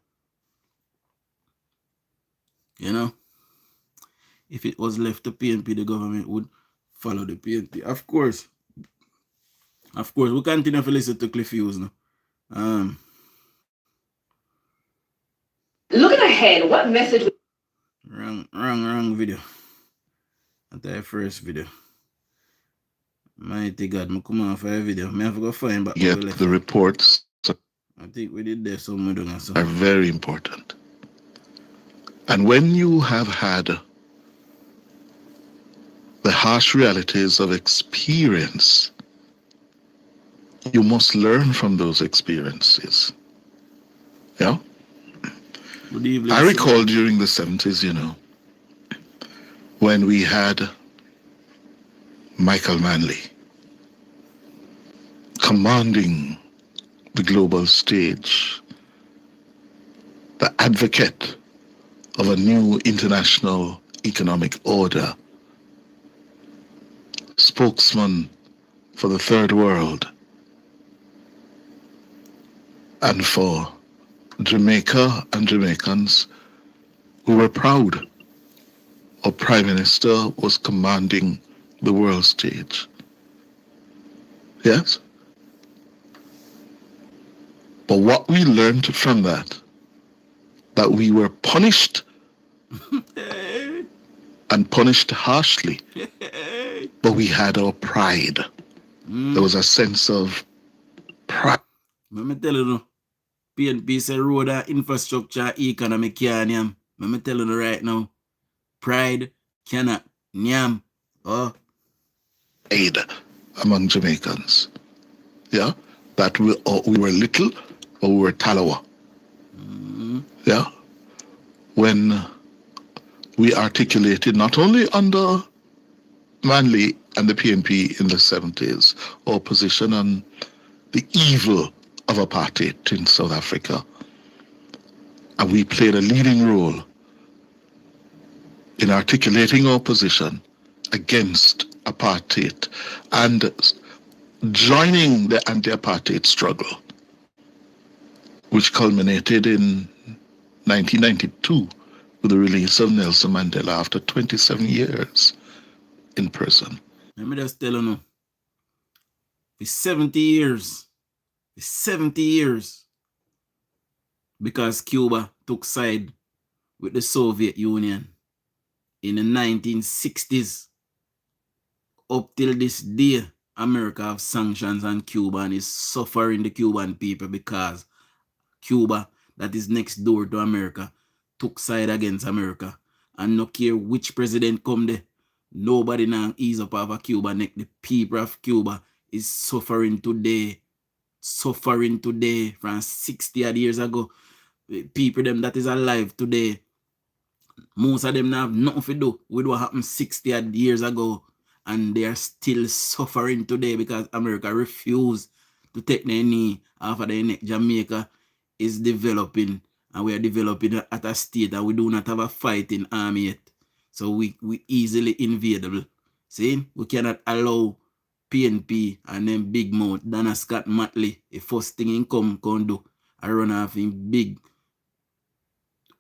S3: You know? If it was left to PNP, the government would follow the PNP. Of course. Of course, we continue to listen to Cliff Hughes now.
S4: Looking ahead, what message?
S3: Wrong video. That's the first video. Mighty God, me come on for a video. Me have to go find back.
S5: Yet the reports
S3: I think we did there somewhere doing so.
S5: are very important. And when you have had the harsh realities of experience, you must learn from those experiences. Yeah?
S3: Good evening,
S5: I recall during the 70s, when we had Michael Manley commanding the global stage, the advocate of a new international economic order, spokesman for the third world, and for Jamaica and Jamaicans, we were proud our Prime Minister was commanding the world stage. Yes? But what we learned from that we were punished and punished harshly, but we had our pride. There was a sense of pride.
S3: Let me tell you, PNP say road and infrastructure, economy can't nyam. Let me tell you right now, pride cannot nyam. Oh.
S5: Aid among Jamaicans. Yeah? That we were little, but we were Talawa. Yeah? When we articulated not only under Manley and the PNP in the 70s, our position on the evil of apartheid in South Africa. And we played a leading role in articulating our position against apartheid and joining the anti-apartheid struggle, which culminated in 1992 with the release of Nelson Mandela after 27 years in prison.
S3: Let me just tell you, for 70 years, because Cuba took side with the Soviet Union in the 1960s, up till this day, America have sanctions on Cuba and is suffering the Cuban people because Cuba, that is next door to America, took side against America. And no care which president come there, nobody now ease up over Cuba neck. The people of Cuba is suffering today from 60 odd years ago. People them that is alive today, most of them now have nothing to do with what happened 60 odd years ago, and they are still suffering today because America refused to take their knee after their neck. Jamaica is developing, and we are developing at a state that we do not have a fighting army yet. So we easily invadable. See, we cannot allow PNP and then big mouth Dana Scott Matley, the first thing in come do, I run off in big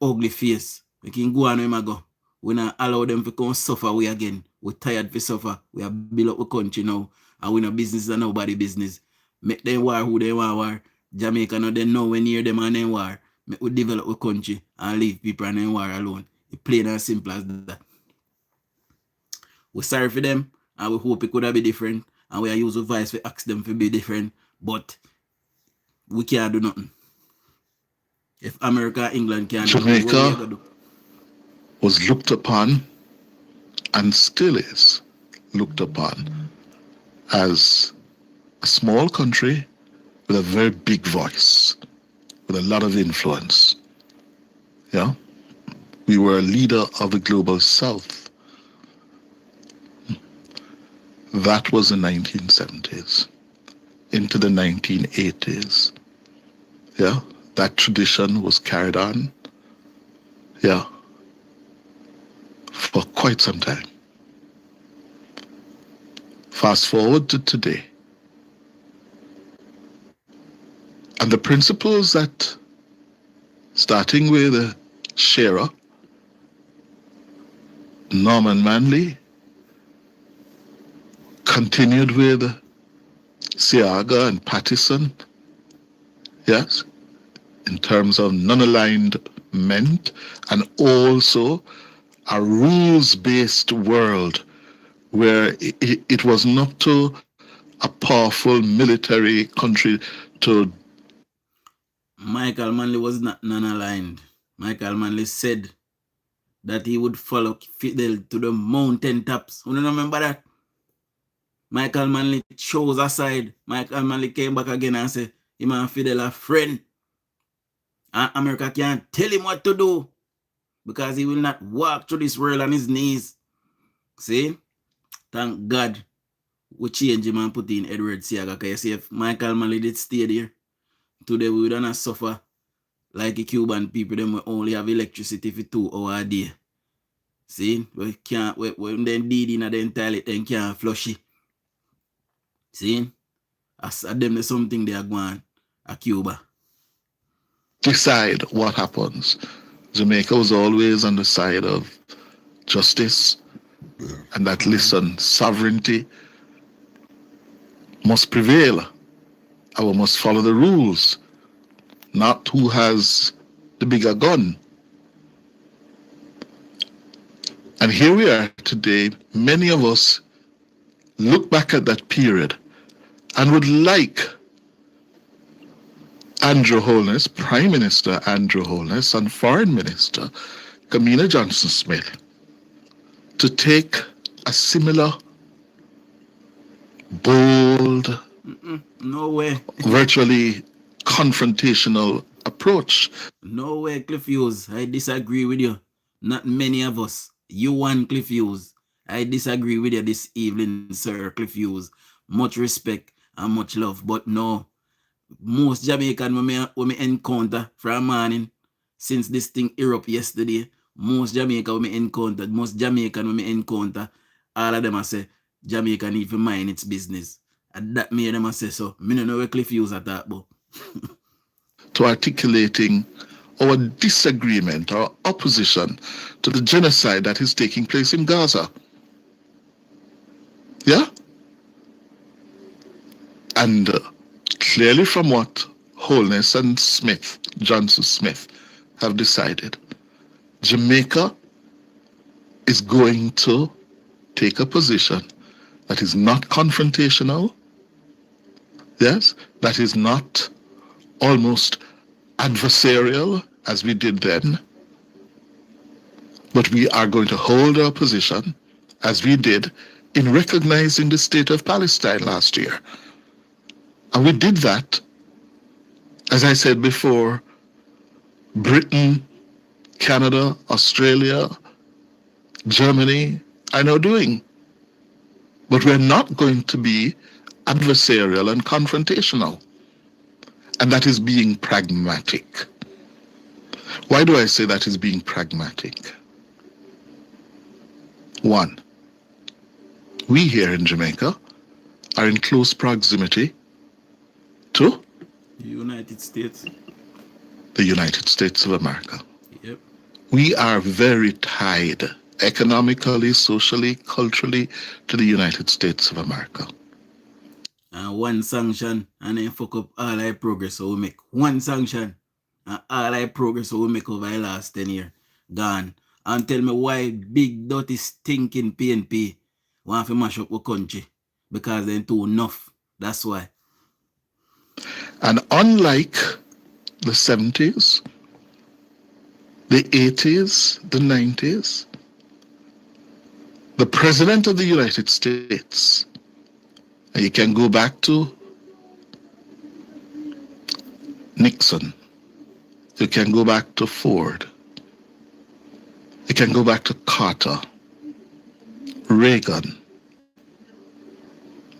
S3: ugly face. We can go on with him go. We not allow them to come suffer we again. We're tired to suffer. We have built up a country now, and we no business and nobody business. Make them war who they want war. Jamaica no they know when near them and then war. Make we develop a country and leave people and then war alone. It's plain and simple as that. We're sorry for them, and we hope it could have been different, and we are using voice to ask them to be different, but we can't do nothing. If America, England can't do nothing, what we do?
S5: Was looked upon, and still is looked upon, as a small country with a very big voice, with a lot of influence. Yeah? We were a leader of the global South. That was the 1970s, into the 1980s. Yeah? That tradition was carried on. Yeah. For quite some time. Fast forward to today. And the principles that, starting with Shearer, Norman Manley, continued with Seaga and Pattison, yes, in terms of non-alignment, and also a rules-based world where it was not to a powerful military country to...
S3: Michael Manley was not non-aligned. Michael Manley said that he would follow Fidel to the mountain tops. You remember that? Michael Manley chose aside. Michael Manley came back again and said, him and Fidel are friends. And America can't tell him what to do because he will not walk through this world on his knees. See? Thank God we change him and put in Edward Seaga. Because you see, if Michael Manley did stay there, today we would not suffer like the Cuban people. Them will only have electricity for 2 hours a day. See? We can't, when they did in the toilet, they can't flush it. See? As them there's something they are going at Cuba.
S5: Decide what happens. Jamaica was always on the side of justice, and that, listen, sovereignty must prevail. We must follow the rules, not who has the bigger gun. And here we are today. Many of us look back at that period and would like Andrew Holness, Prime Minister Andrew Holness, and Foreign Minister Kamina Johnson-Smith to take a similar bold,
S3: no way,
S5: virtually confrontational approach.
S3: No way, Cliff Hughes. I disagree with you. Not many of us. You and Cliff Hughes. I disagree with you this evening, Sir Cliff Hughes. Much respect and much love, but no. Most Jamaican when me encounter from morning since this thing erupted yesterday, most Jamaican when me encounter, all of them I say Jamaica need to mind its business. And that made them I say so. Me don't know where Cliff Hughes at that, but
S5: to articulating our disagreement, our opposition to the genocide that is taking place in Gaza. Yeah? And clearly from what Holness and Smith, Johnson-Smith, have decided, Jamaica is going to take a position that is not confrontational, yes, that is not almost adversarial as we did then, but we are going to hold our position as we did in recognizing the state of Palestine last year. And we did that, as I said before, Britain, Canada, Australia, Germany are now doing. But we're not going to be adversarial and confrontational. And that is being pragmatic. Why do I say that is being pragmatic? One, we here in Jamaica are in close proximity to
S3: the United States.
S5: The United States of America.
S3: Yep.
S5: We are very tied economically, socially, culturally to the United States of America.
S3: And one sanction and then fuck up all our progress so we make. One sanction and all our progress so we make over the last 10 years. Gone. And tell me why big dirty stinking PNP want to mash up our country. Because they're too enough. That's why.
S5: And unlike the 70s, the 80s, the 90s, the President of the United States, and you can go back to Nixon, you can go back to Ford, you can go back to Carter, Reagan,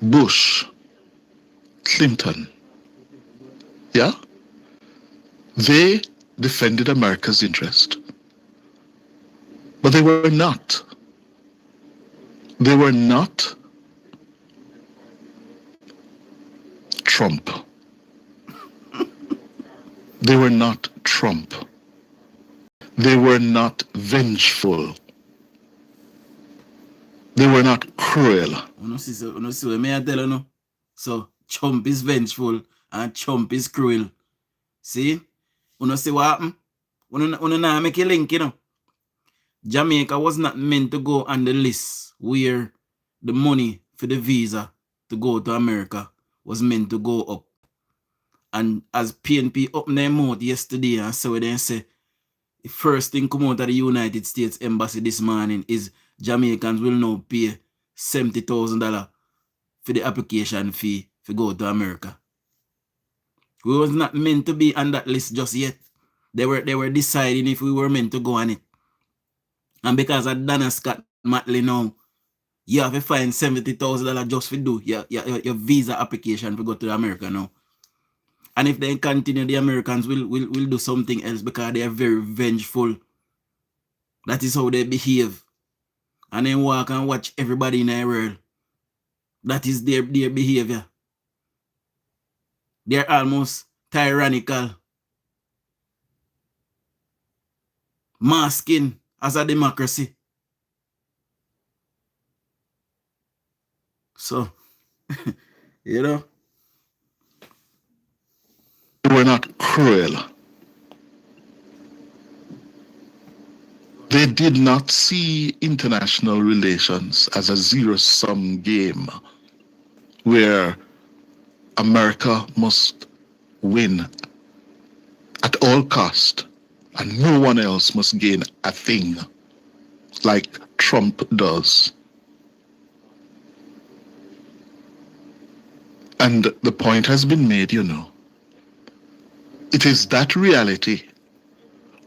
S5: Bush, Clinton. Yeah? They defended America's interest. But they were not Trump. They were not Trump. They were not vengeful. They were not cruel.
S3: You see what I tell you now? So Trump is vengeful and Trump is cruel. See? You see what happened? You know make a link, you know. Jamaica was not meant to go on the list where the money for the visa to go to America was meant to go up. And as PNP opened their mouth yesterday and so they say, the first thing come out of the United States Embassy this morning is Jamaicans will now pay $70,000 for the application fee to go to America. We was not meant to be on that list just yet. They were deciding if we were meant to go on it. And because of Donna Scott Matley now, you have to find $70,000 just to do your visa application to go to America now. And if they continue, the Americans will do something else because they are very vengeful. That is how they behave. And then walk and watch everybody in the world. That is their behavior. They're almost tyrannical. Masking as a democracy. So, you know.
S5: They were not cruel. They did not see international relations as a zero-sum game where America must win at all cost and no one else must gain a thing like Trump does. And the point has been made, you know. It is that reality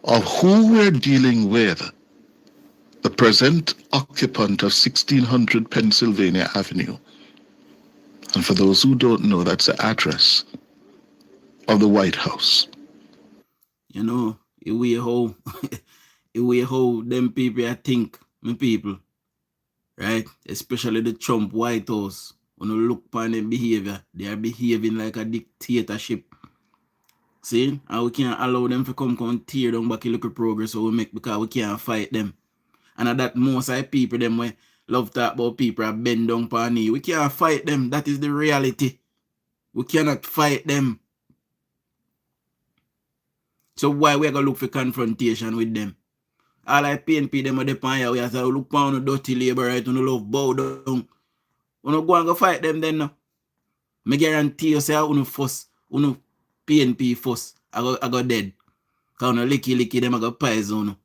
S5: of who we're dealing with, the present occupant of 1600 Pennsylvania Avenue. And for those who don't know, that's the address of the White House.
S3: You know, the way how them people I think, my people, right? Especially the Trump White House. When you look upon their behavior, they are behaving like a dictatorship. See? And we can't allow them to come tear down back a little progress we make because we can't fight them. And at that most of people them we love talk about people are bend down upon knee. We can't fight them. That is the reality. We cannot fight them. So why we gonna look for confrontation with them? All like PNP them are depend here. We have to look upon the dirty labor right and love bow down. We no go and go fight them then no. I guarantee you say uno fuss, uno PNP fuss, I go dead. Cause no licky them I go poison.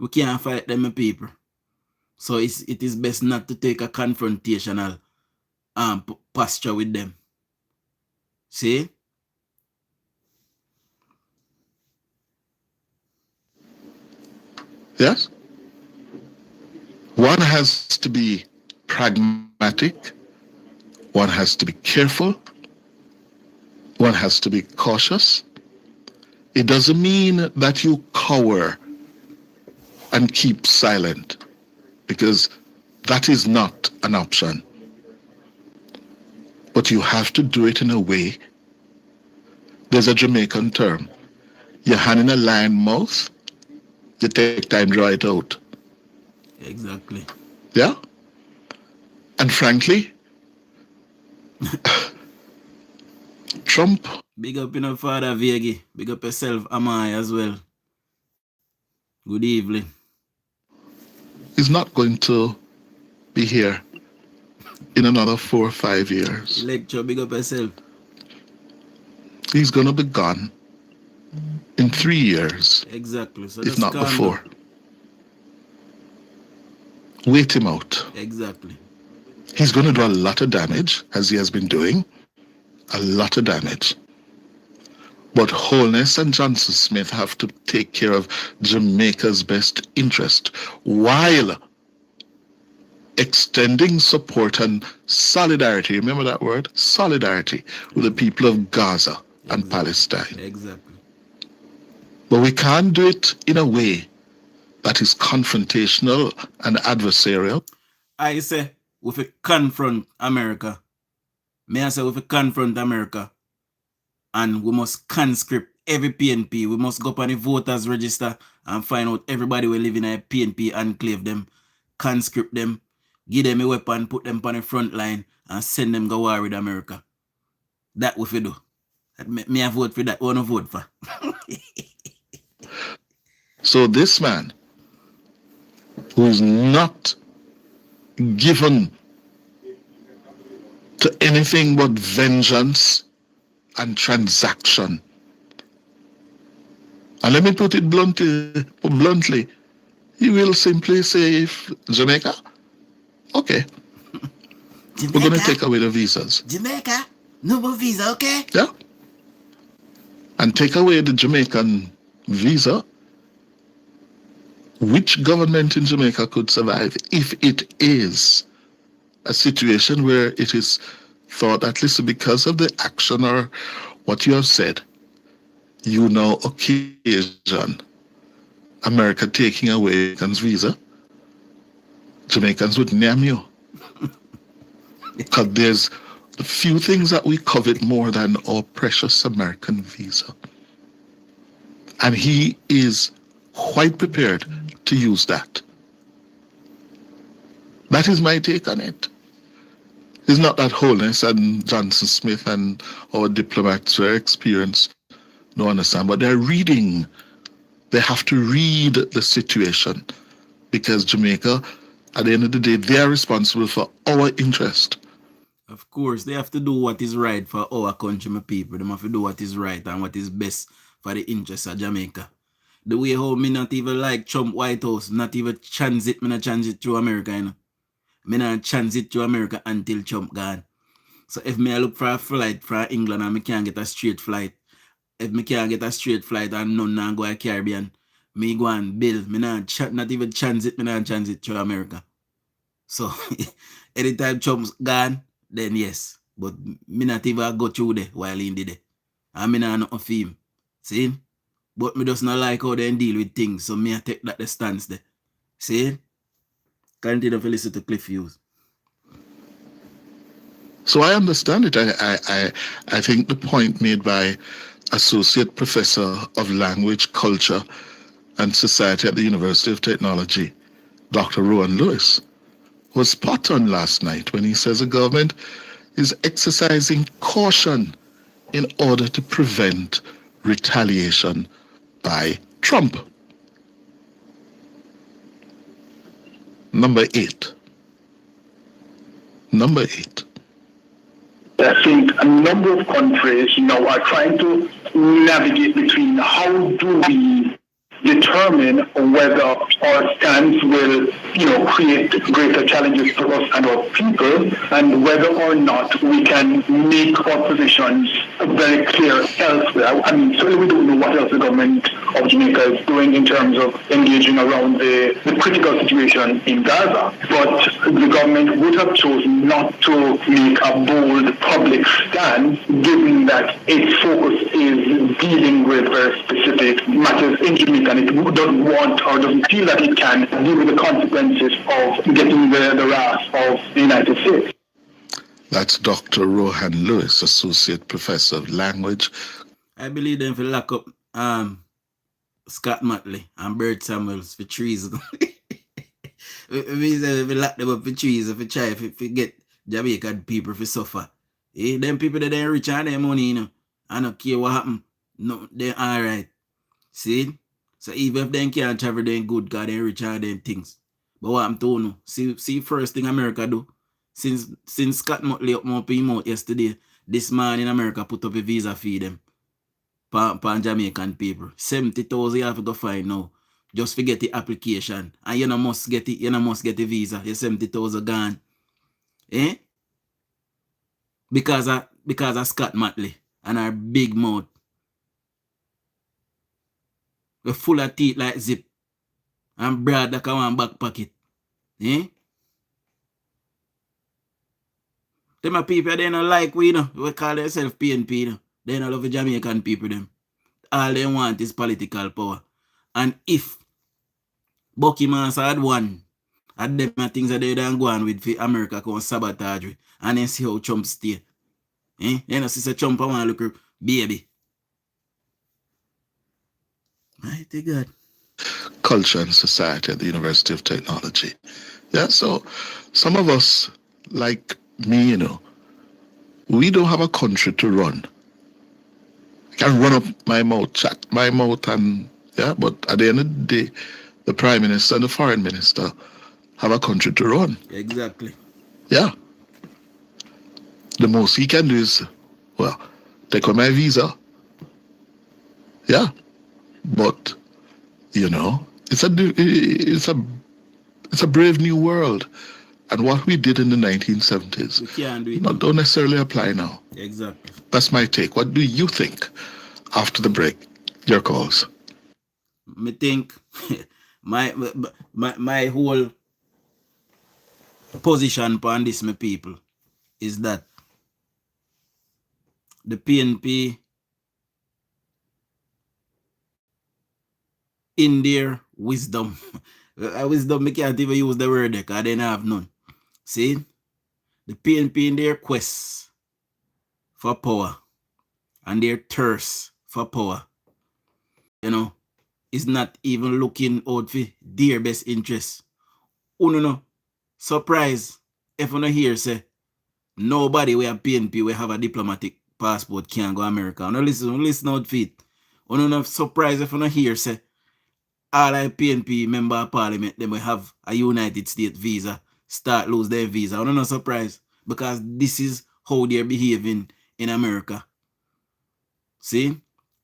S3: We can't fight them, my people. So it is best not to take a confrontational posture with them. See?
S5: Yes? One has to be pragmatic. One has to be careful. One has to be cautious. It doesn't mean that you cower and keep silent, because that is not an option. But you have to do it in a way. There's a Jamaican term. Your hand in a lion mouth, you take time to draw it out.
S3: Exactly.
S5: Yeah? And frankly, Trump.
S3: Big up in our father Vegi. Big up yourself, Amai, as well. Good evening.
S5: Is not going to be here in another 4 or 5 years.
S3: Lecture, big up yourself.
S5: He's going to be gone in 3 years.
S3: Exactly. So
S5: if not before. Wait him out.
S3: Exactly.
S5: He's going to do a lot of damage, as he has been doing. A lot of damage. But Holness and Johnson Smith have to take care of Jamaica's best interest while extending support and solidarity. Remember that word? Solidarity with the people of Gaza and Palestine.
S3: Exactly.
S5: But we can't do it in a way that is confrontational and adversarial.
S3: I say, we have to confront America. I say we have to confront America. And we must conscript every PNP. We must go up on the voters register and find out everybody will live in a PNP enclave them. Conscript them. Give them a weapon, put them on the front line, and send them go war with America. That what we do. Me I vote for that. One vote for.
S5: So this man, who is not given to anything but vengeance and transaction. And let me put it bluntly, he will simply say, if Jamaica, okay, we're going to take away the visas.
S3: Jamaica, no more visa, okay?
S5: Yeah. And take away the Jamaican visa. Which government in Jamaica could survive if it is a situation where it is thought, at least because of the action or what you have said, you now occasion America taking away Jamaicans' visa? Jamaicans would name you. Because there's a few things that we covet more than our precious American visa. And he is quite prepared to use that. That is my take on it. It's not that Holness and Johnson Smith and our diplomats were experienced, no understand, but they're reading. They have to read the situation because Jamaica, at the end of the day, they are responsible for our interest.
S3: Of course, they have to do what is right for our country, my people. They have to do what is right and what is best for the interests of Jamaica. The way how me not even like Trump White House, not even transit, me not transit through America, you know. Me not transit to America until Trump gone. So if me I look for a flight from England and me can't get a straight flight, if me can't get a straight flight and none now go to Caribbean, me go and build. Me not even transit, me not transit to America. So anytime Trump's gone, then yes. But me not even go through there while he did it. And me not nothing for him. See? But me just not like how they deal with things. So me I take that the stance there. See? Continue to listen to Cliff Hughes.
S5: So I understand it. I think the point made by Associate Professor of Language, Culture and Society at the University of Technology, Dr. Rowan Lewis, was spot on last night when he says the government is exercising caution in order to prevent retaliation by Trump. Number 8.
S9: I think a number of countries now are trying to navigate between how do we determine whether our stance will, create greater challenges for us and our people, and whether or not we can make our positions very clear elsewhere. I mean, certainly we don't know what else the government of Jamaica is doing in terms of engaging around the critical situation in Gaza, but the government would have chosen not to make a bold public stance, given that its focus is dealing with very specific matters in Jamaica, and it doesn't want or doesn't feel that it can deal with the consequences of getting the wrath of the United States.
S5: That's Dr. Rowan Lewis, Associate Professor of Language.
S3: I believe them for lock up Scott Matley and Bert Samuels for treason. We lock them up for treason, for try to get Jamaican people to suffer. Them people that are rich and their money, I don't care what happen. No, they're alright. See? So even if they can't travel, they're good because they're rich and them things. But what I'm telling you, see first thing America do, since Scott Matley up him out yesterday, this man in America put up a visa fee them for Jamaican people. 70,000 you have to go find now. Just forget the application. And you must get it, must get the visa. Your 70,000 gone. Eh? Because of Scott Matley and our big mouth. We're full of teeth like zip. And broad like one back pocket. Eh? Them are people they don't like we, we call themselves PNP, They don't love the Jamaican people, them. All they want is political power. And if Bucky Mans had won, and them are things that they don't go on with for America come sabotage we, and then see how Trump stay. Eh? You know, see Trump want to look baby. Mighty God.
S5: Culture and Society at the University of Technology. Yeah, so some of us, like me, we don't have a country to run. I can run up my mouth, chat my mouth, and yeah, but at the end of the day, the Prime Minister and the Foreign Minister have a country to run.
S3: Exactly.
S5: Yeah. The most he can do is, well, take on my visa. Yeah. But, it's a brave new world. And what we did in the 1970s
S3: We can't do it.
S5: don't necessarily apply now.
S3: Exactly.
S5: That's my take. What do you think after the break? Your calls.
S3: Me think my whole position on this, my people, is that the PNP, in their wisdom, wisdom, me can't even use the word there because they don't have none. See, the PNP in their quest for power and their thirst for power, is not even looking out for their best interests. No surprise if you hear say nobody we have PNP we have a diplomatic passport can go America. Listen out for it. No surprise if you hear say all our PNP member of parliament them will have a United States visa start lose their visa. No surprise because this is how they're behaving in America. See,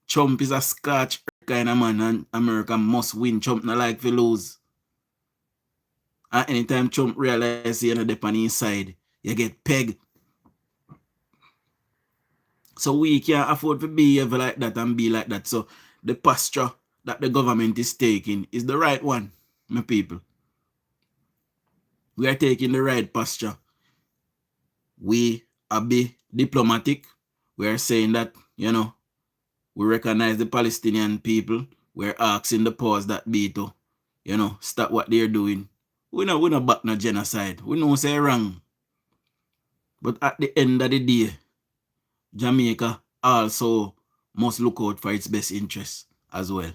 S3: Trump is a scotch kind of man and America must win. Trump not like to lose. And anytime Trump realizes you're not on his side, you get pegged. So we can't afford to behave like that and be like that. So the posture that the government is taking is the right one, my people. We are taking the right posture. We are be diplomatic. We are saying that, we recognize the Palestinian people. We're asking the powers that be to, stop what they're doing. We not back no genocide. We know say wrong. But at the end of the day, Jamaica also must look out for its best interests as well.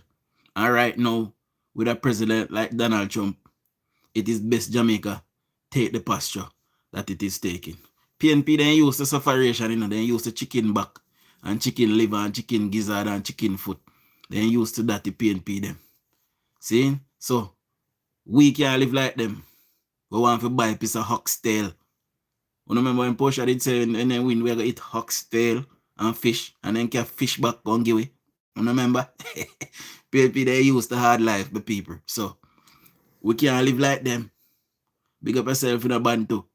S3: And right now, with a president like Donald Trump, it is best Jamaica take the posture that it is taking. PNP then use the sufferation, then use the chicken back and chicken liver and chicken gizzard and chicken foot. Then use to that the PNP them. See? So, we can't live like them. We want to buy a piece of oxtail. You remember when Portia did say, and then when we eat oxtail and fish, and then get fish back and give it. You remember? PNP, they used the hard life, the people. So, we can't live like them. Big up yourself in a band too.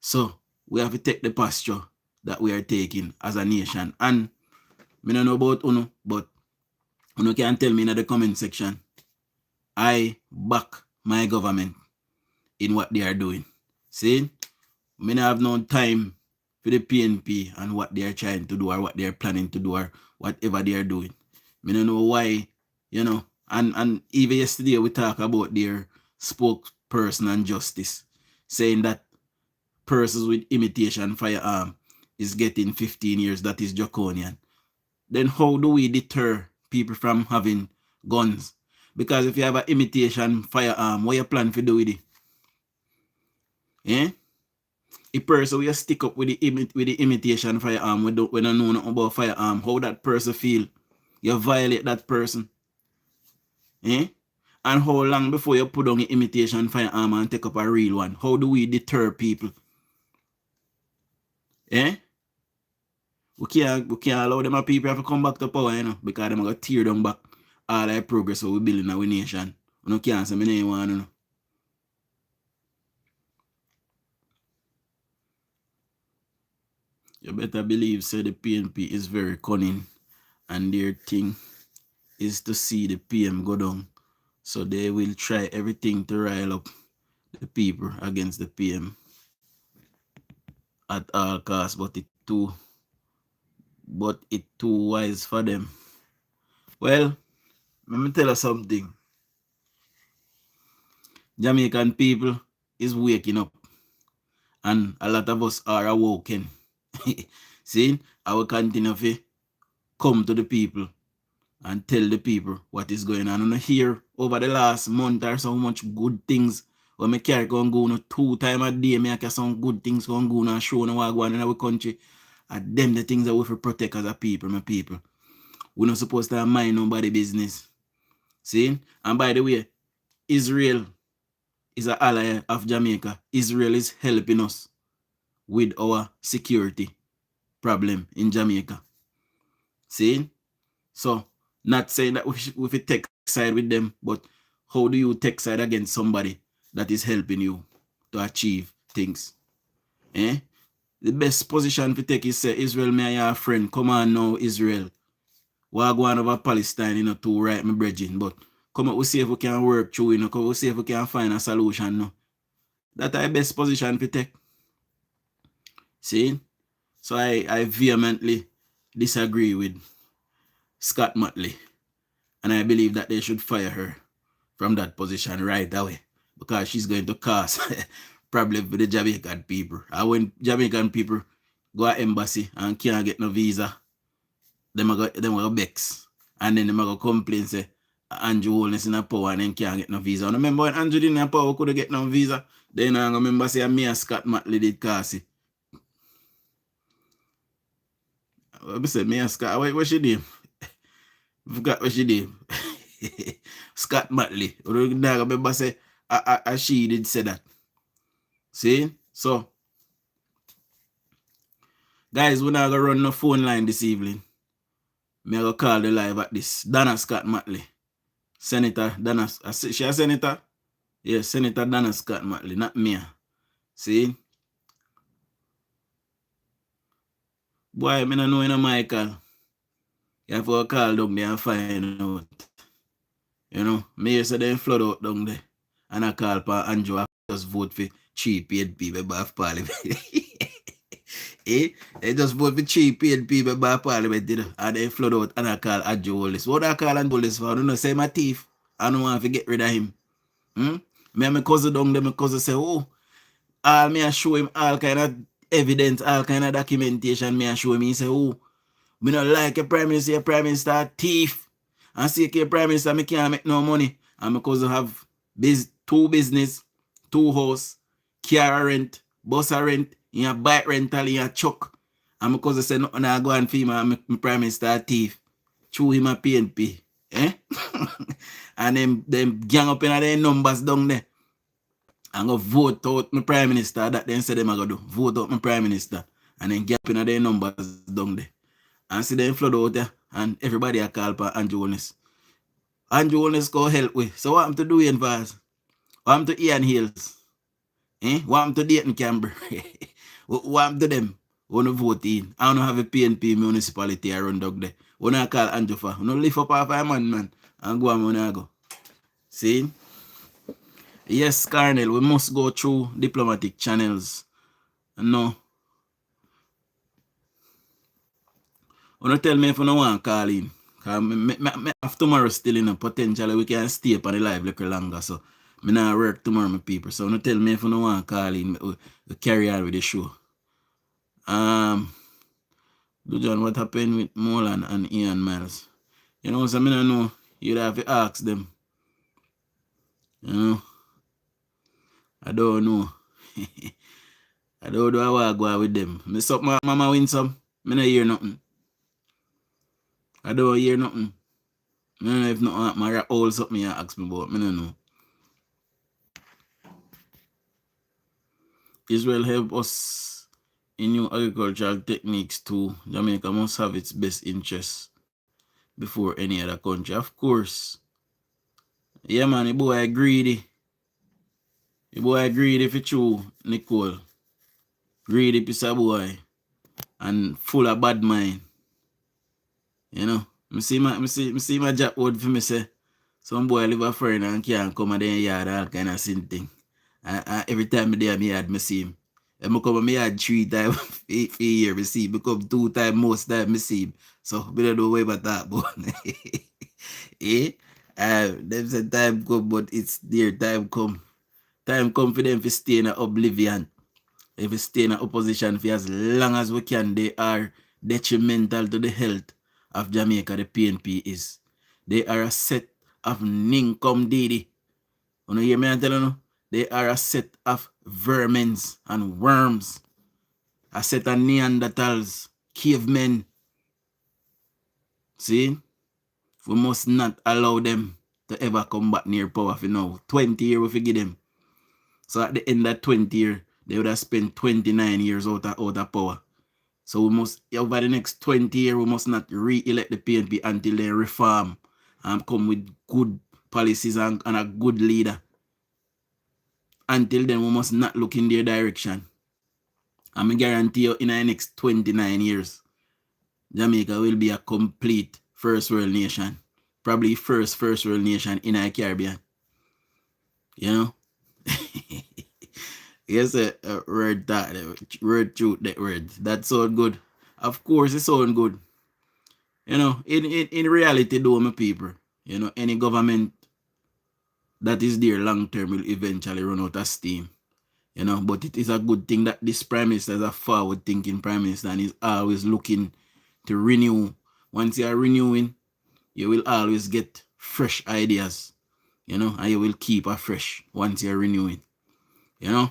S3: So, we have to take the posture that we are taking as a nation. And, I don't know about Uno, but Uno can tell me in the comment section, I back my government in what they are doing. See? I don't have no time for the PNP and what they are trying to do or what they are planning to do or whatever they are doing. I don't know why, and even yesterday we talked about their spokesperson and justice saying that persons with imitation firearm is getting 15 years. That is draconian. Then how do we deter people from having guns? Because if you have an imitation firearm, what you plan to do with it? A person will stick up with the imitation firearm when don't know nothing about firearm, how that person feel? You violate that person. And how long before you put on an imitation firearm and take up a real one? How do we deter people? We can't allow them people to come back to power, because they're going to tear them back all our progress we build in our nation. We can't say me name one, You better believe, say the PNP is very cunning and their thing is to see the PM go down. So they will try everything to rile up the people against the PM at all costs, but it too wise for them. Well, let me tell you something. Jamaican people is waking up and a lot of us are awoken. See, I will continue to come to the people and tell the people what is going on. And I hear over the last month or so much good things when me carry go 2 times a day, me have some good things go and show no what go on in our country. And them the things that we have to protect as a people, my people. We're not supposed to mind nobody business. See? And by the way, Israel is an ally of Jamaica. Israel is helping us with our security problem in Jamaica. See? So, not saying that we should take side with them, but how do you take side against somebody that is helping you to achieve things? Eh? The best position to take is say, Israel, me and your friend. Come on now, Israel. We're going over Palestine, you know, to right, my brethren. But come up, we see if we can work through, you know, come we see if we can find a solution, no. That's the best position to take. See? So I vehemently disagree with Scott Motley. And I believe that they should fire her from that position right away. Because she's going to cause problem for the Jamaican people. And when Jamaican people go to embassy and can't get no visa, them go vex. And then them go complain, say, Andrew Holness in a power and then can't get no visa. And remember when Andrew didn't have power, could get no visa? Then I remember say me and Scott Motley did cause it. I said, me and Scott, what's your name? Forgot what she did. Scott Motley. I remember say, she did say that. See? So, guys, we're not going to run no phone line this evening. I'm going to call the live at this. Donna Scott Motley. Senator Donna. She a senator? Yes, Senator Donna Scott Motley, not me. See? Boy, I don't know in a Michael. You have to call down there and find out. You know, me say they flood out down there. And I call for Andrew, I just vote for cheap paid people by parliament. Eh? They just vote for cheap paid people by parliament, you know, and they flood out and I call Andrew Hollis. What I call Andrew Hollis for? I don't know, say my thief. I don't want to get rid of him. Me and my cousin down there, my cousin say, oh, all me I show him all kind of evidence, all kind of documentation, me I show him. He say, oh, me not like a prime minister a thief. And see a prime minister, me can't make no money. And my cousin have 2 business, 2 house, car rent, bus rent, in a bike rental, in a truck. And my cousin say, nothing I go and feel my prime minister a thief. Chew him a PNP. Eh? And them gang up in their numbers down there. And go vote out my prime minister. That then say them I go do. Vote out my prime minister. And then get up in their numbers down there. And see them flood out there. And everybody a call for Andrew Holness. Andrew Holness go help with. So what I'm to do in Vaz? What I'm to Ian Hills? Eh? What I'm to Dayton Camber? What I'm to them? Wanna vote in. I don't have a PNP municipality around dog there. When I call Andrew for, I don't lift up half a man, and go on when I go. See? Yes, Colonel, we must go through diplomatic channels. No. You don't tell me if you don't want to call in. Because I have tomorrow still in a potential we can stay up on the live a little longer. So I not work tomorrow, my people. So don't tell me if you don't want to call in. We carry on with the show. DUJON, what happened with Molan and Ian Miles? You know, so I don't know. You'd have to ask them. You know? I don't know. I don't know how I go with them. I suck my mama win some. I don't hear nothing. I don't hear nothing. I don't know if nothing my old something you ask me about. I don't know. Israel help us in new agricultural techniques too. Jamaica must have its best interests before any other country. Of course. Yeah, man, the boy greedy. The boy greedy for true, Nicole. Greedy piece of boy. And full of bad mind. You know, I see my job word for me say, some boy live a friend and can't come and then yard all kind of sin thing. And every time I there my yard, I see him. And I come to my yard 3 times a year, I see him. I come 2 times most time, I see him. So, I don't know about that, but eh? Them say time come, but it's their time come. Time come for them to stay in oblivion. If we stay in opposition for as long as we can, they are detrimental to the health of Jamaica, the PNP is. They are a set of ninkum didi. You hear me tell you? They are a set of vermins and worms. A set of Neanderthals, cavemen. See? We must not allow them to ever come back near power for now. 20 years we forgive them. So at the end of 20 years, they would have spent 29 years out of power. So we must, over the next 20 years, we must not re-elect the PNP until they reform and come with good policies and a good leader. Until then, we must not look in their direction. And I guarantee you, in the next 29 years, Jamaica will be a complete first world nation. Probably first world nation in the Caribbean. You know? Yes, a word that word truth, that word. That sound good. Of course it sound good. You know, in reality though, my people, you know, any government that is there long term will eventually run out of steam. You know, but it is a good thing that this Prime Minister is a forward thinking Prime Minister and is always looking to renew. Once you are renewing, you will always get fresh ideas. You know, and you will keep afresh once you're renewing. You know?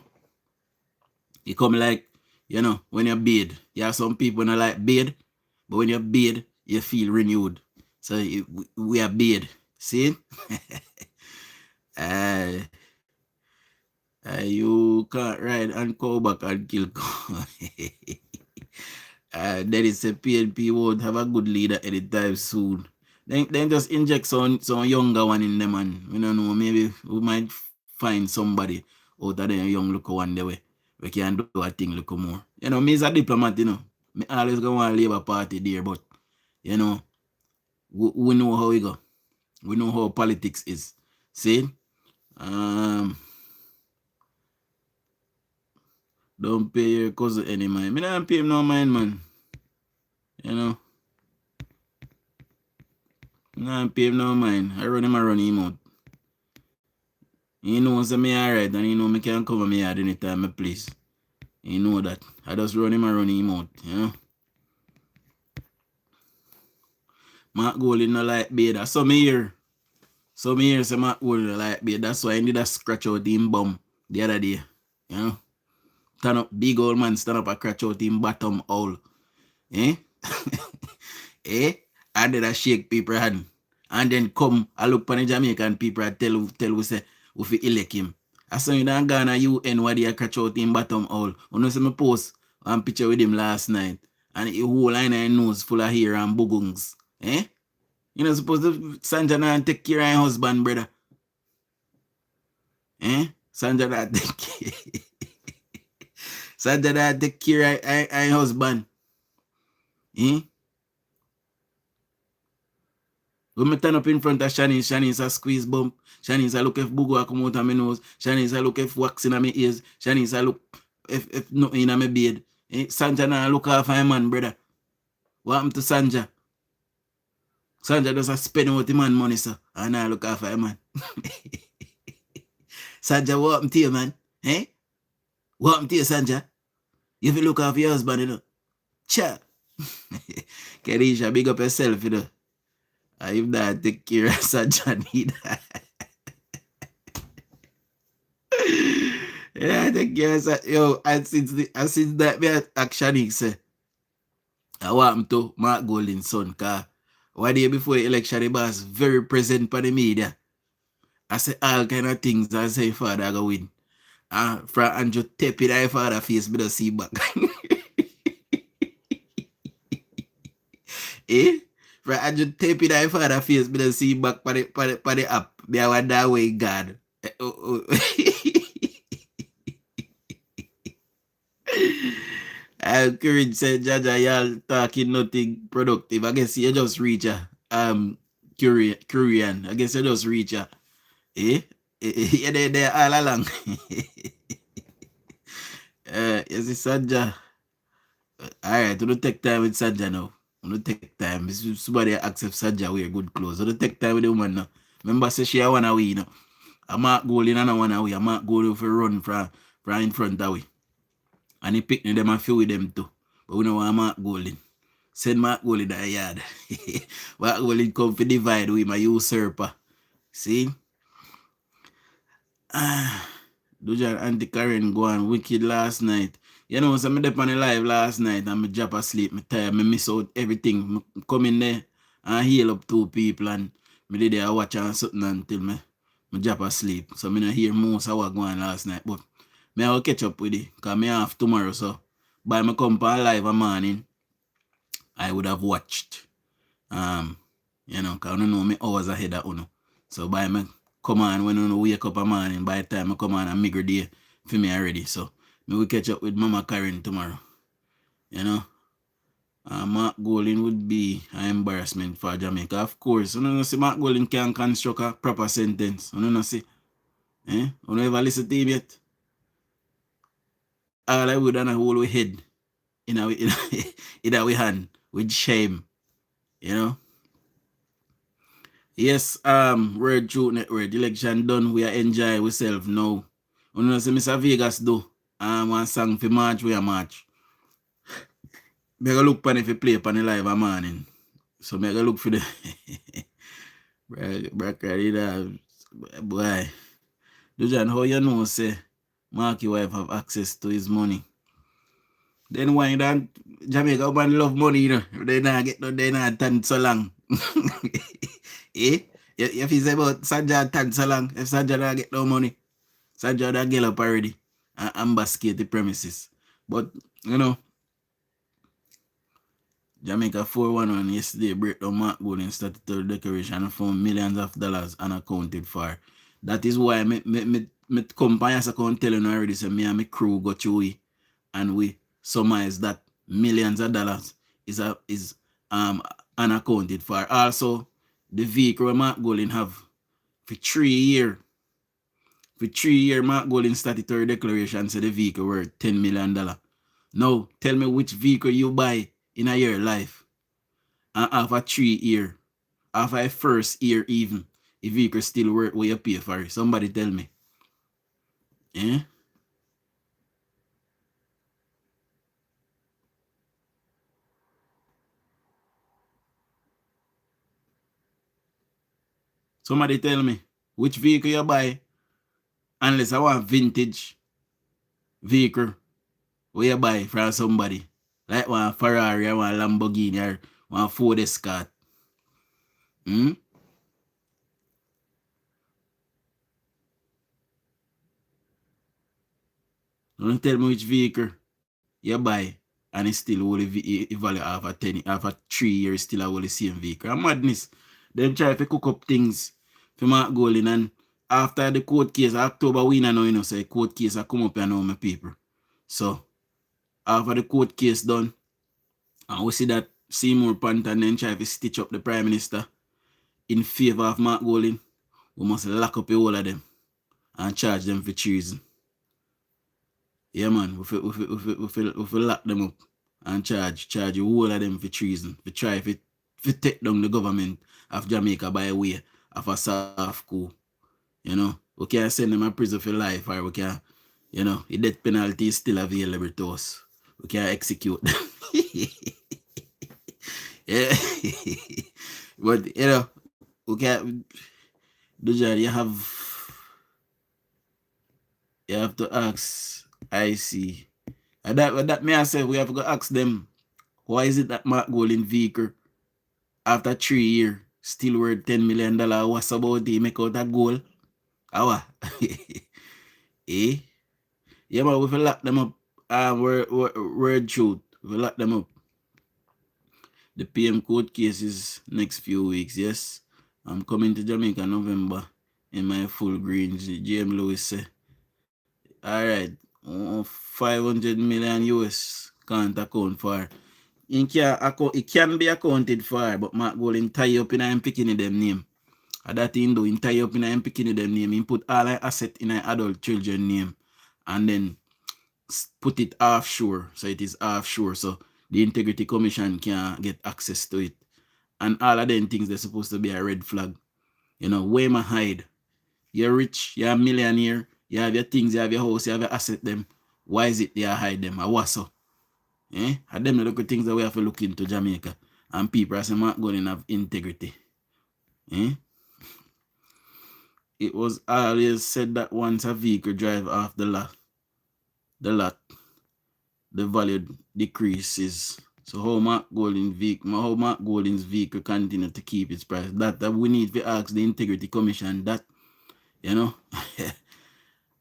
S3: You come like, you know, when you bathe. You have some people who like bathe, but when you bathe, you feel renewed. So we are bathe. See? You can't ride and go back and kill. That is a PNP won't have a good leader anytime soon. Then just inject some younger one in them, and we don't know, maybe we might find somebody out of the young look one day we can do a thing look more. You know, me is a diplomat, you know. Me always go on Labour Party there, but you know, we know how we go. We know how politics is. See? Don't pay your cousin any mind. Me don't pay him no mind, man. You know. Nah, pay him no mind. I run him out. He knows me alright, and he know me can cover me yard anytime I please. He know that. I just run him out, you know. Mark Golding no like bed. Some here say Mark Golding no like bed. That's why I need a scratch out him bum the other day. You know? Stand up, big old man, stand up and scratch out him bottom hole. Eh? Eh? And then I shake people hand. And then come, I look for the Jamaican people and tell we say, if we elect him. I saw you down Ghana UN where they catch out him bottom hole. You know, see me post one picture with him last night. And the whole line of nose full of hair and bugungs. Eh? You know, supposed to Sanjana take care of your husband, brother. Eh? Sanjana take care. Sanjana take care of your husband. Eh? When I turn up in front of Shanice a squeeze bump. Shanice a look if bugo a come out of my nose. Shanice a look if wax in my ears. Shanice a look if nothing in my beard. Eh? Sanja na look after a man, brother. What happened to Sanja? Sanja does spend out the man money, sir. And I look after a man. Sanja, what happened to you, man? Eh? What happened to you, Sanja? You have to look after your husband, you know. Cha. Kerisha, big up yourself, you know. If that take care of Sanja need that. Yeah, take care of Sanja. Yo, and since that me actually say, I want to Mark Golding's son, cause one day before the election, he was very present for the media. I say all kind of things. I say father go win. From Andrew tap it I father face, but I see back. Eh? From Andrew tap it I father face, but I see back for the app. They are that way, God. Courage said, Jaja, y'all talking nothing productive. I guess you just reach a Korean. I guess you just reach a yeah, they're all along. You see Sanja. Alright, don't take time with Sanja now. Don't take time. If somebody accept Sanja wear good clothes. Don't take time with the woman now. Remember say she wanna win, you know. I might go in and I wanna win. I might go for run from in front of we. And he pick them and feel with them too. But we know I'm not golden. Send Mark Gold in the yard. Mark Gold come for divide with my usurper. See? Dujan Auntie Karen go on wicked last night. You know, so I did on the live last night and I drop asleep. I tired. I miss out everything. I come in there and heal up 2 people and I did there watch and something until I drop asleep. So I don't hear most of what going on last night. But I will catch up with it because I have tomorrow. So by my come on live a morning, I would have watched. You know, because I don't know me hours ahead of Uno. So by my come on when I wake up a morning, by the time I come on and migrate day for me already. So I will catch up with Mama Karen tomorrow. You know. Mark Golding would be an embarrassment for Jamaica. Of course, you know see Mark Golding can construct a proper sentence. You know see. You never listen to him yet. All I would and I hold with head in our hand with shame. You know. Yes, word truth network. Election done. We are enjoying ourselves now. You know see Mr. Vegas do. One song for March, we are March. I go look pan if you play upon the live a morning. So I go look for the boy. Dujan, how you know say Marky wife have access to his money? Then why don't Jamaica man love money, you know? They not get no they not tan so long. Eh? If you say about Sanja tan so long, if Sanja don't get no money, Sanja don't get up already and ambuscade the premises. But you know, Jamaica 411 yesterday break down Mark Golding statutory declaration and found millions of dollars unaccounted for. That is why me company as I can tell you already, so me and my crew go through it and we surmise that millions of dollars is unaccounted for. Also, the vehicle Mark Golding have for 3 years. For 3 years, Mark Golding statutory declaration said the vehicle worth $10 million. Now, tell me which vehicle you buy in a year life. And after 3 years, after a first year even, the vehicle still worth what you pay for it. Somebody tell me. Eh? Somebody tell me which vehicle you buy, unless I want vintage vehicle where you buy from somebody. Like one Ferrari or one Lamborghini or one Ford Escort. Don't tell me which vehicle you buy and it's still only value after 3 years still only the same vehicle. And madness. Them try to cook up things for Mark Golding and after the court case, October winner now, you know, say court case I come up and know my people. So after the court case done, and we see that Seymour Panton then try to stitch up the Prime Minister in favor of Mark Golding, we must lock up all of them and charge them for treason. Yeah, man, we lock them up and charge all of them for treason, for try to take down the government of Jamaica by way of a soft coup. You know, we can't send them to prison for life, or we can, you know, the death penalty is still available to us. We can execute them. Yeah. But, you know, we can't, Dujan, you have to ask, I see. And that may I say, we have to ask them, why is it that Mark Golding vehicle, after 3 years, still worth $10 million? What's about it? Make out a goal? How? Eh? Yeah, but we will lock them up. Word truth. We will lock them up. The PM court case is next few weeks, yes. I'm coming to Jamaica November in my full greens. JM Lewis say. Alright. 500 million US can't account for. It can be accounted for, but Mark Golding tie up in him picking them name. And that thing do, he tie up in him picking them name. He put all the asset in an adult children name. And then put it offshore. So it is offshore. So the Integrity Commission can get access to it. And all of them things they're supposed to be a red flag. You know, where my hide? You're rich, you're a millionaire, you have your things, you have your house, you have your asset them. Why is it they hide them? I was so. And them the things that we have to look into Jamaica. And people are saying Mark Golden have integrity. It was always said that once a vehicle drive off the lot, the value decreases. So how Mark Golden's vehicle continue to keep its price? That we need to ask the Integrity Commission that,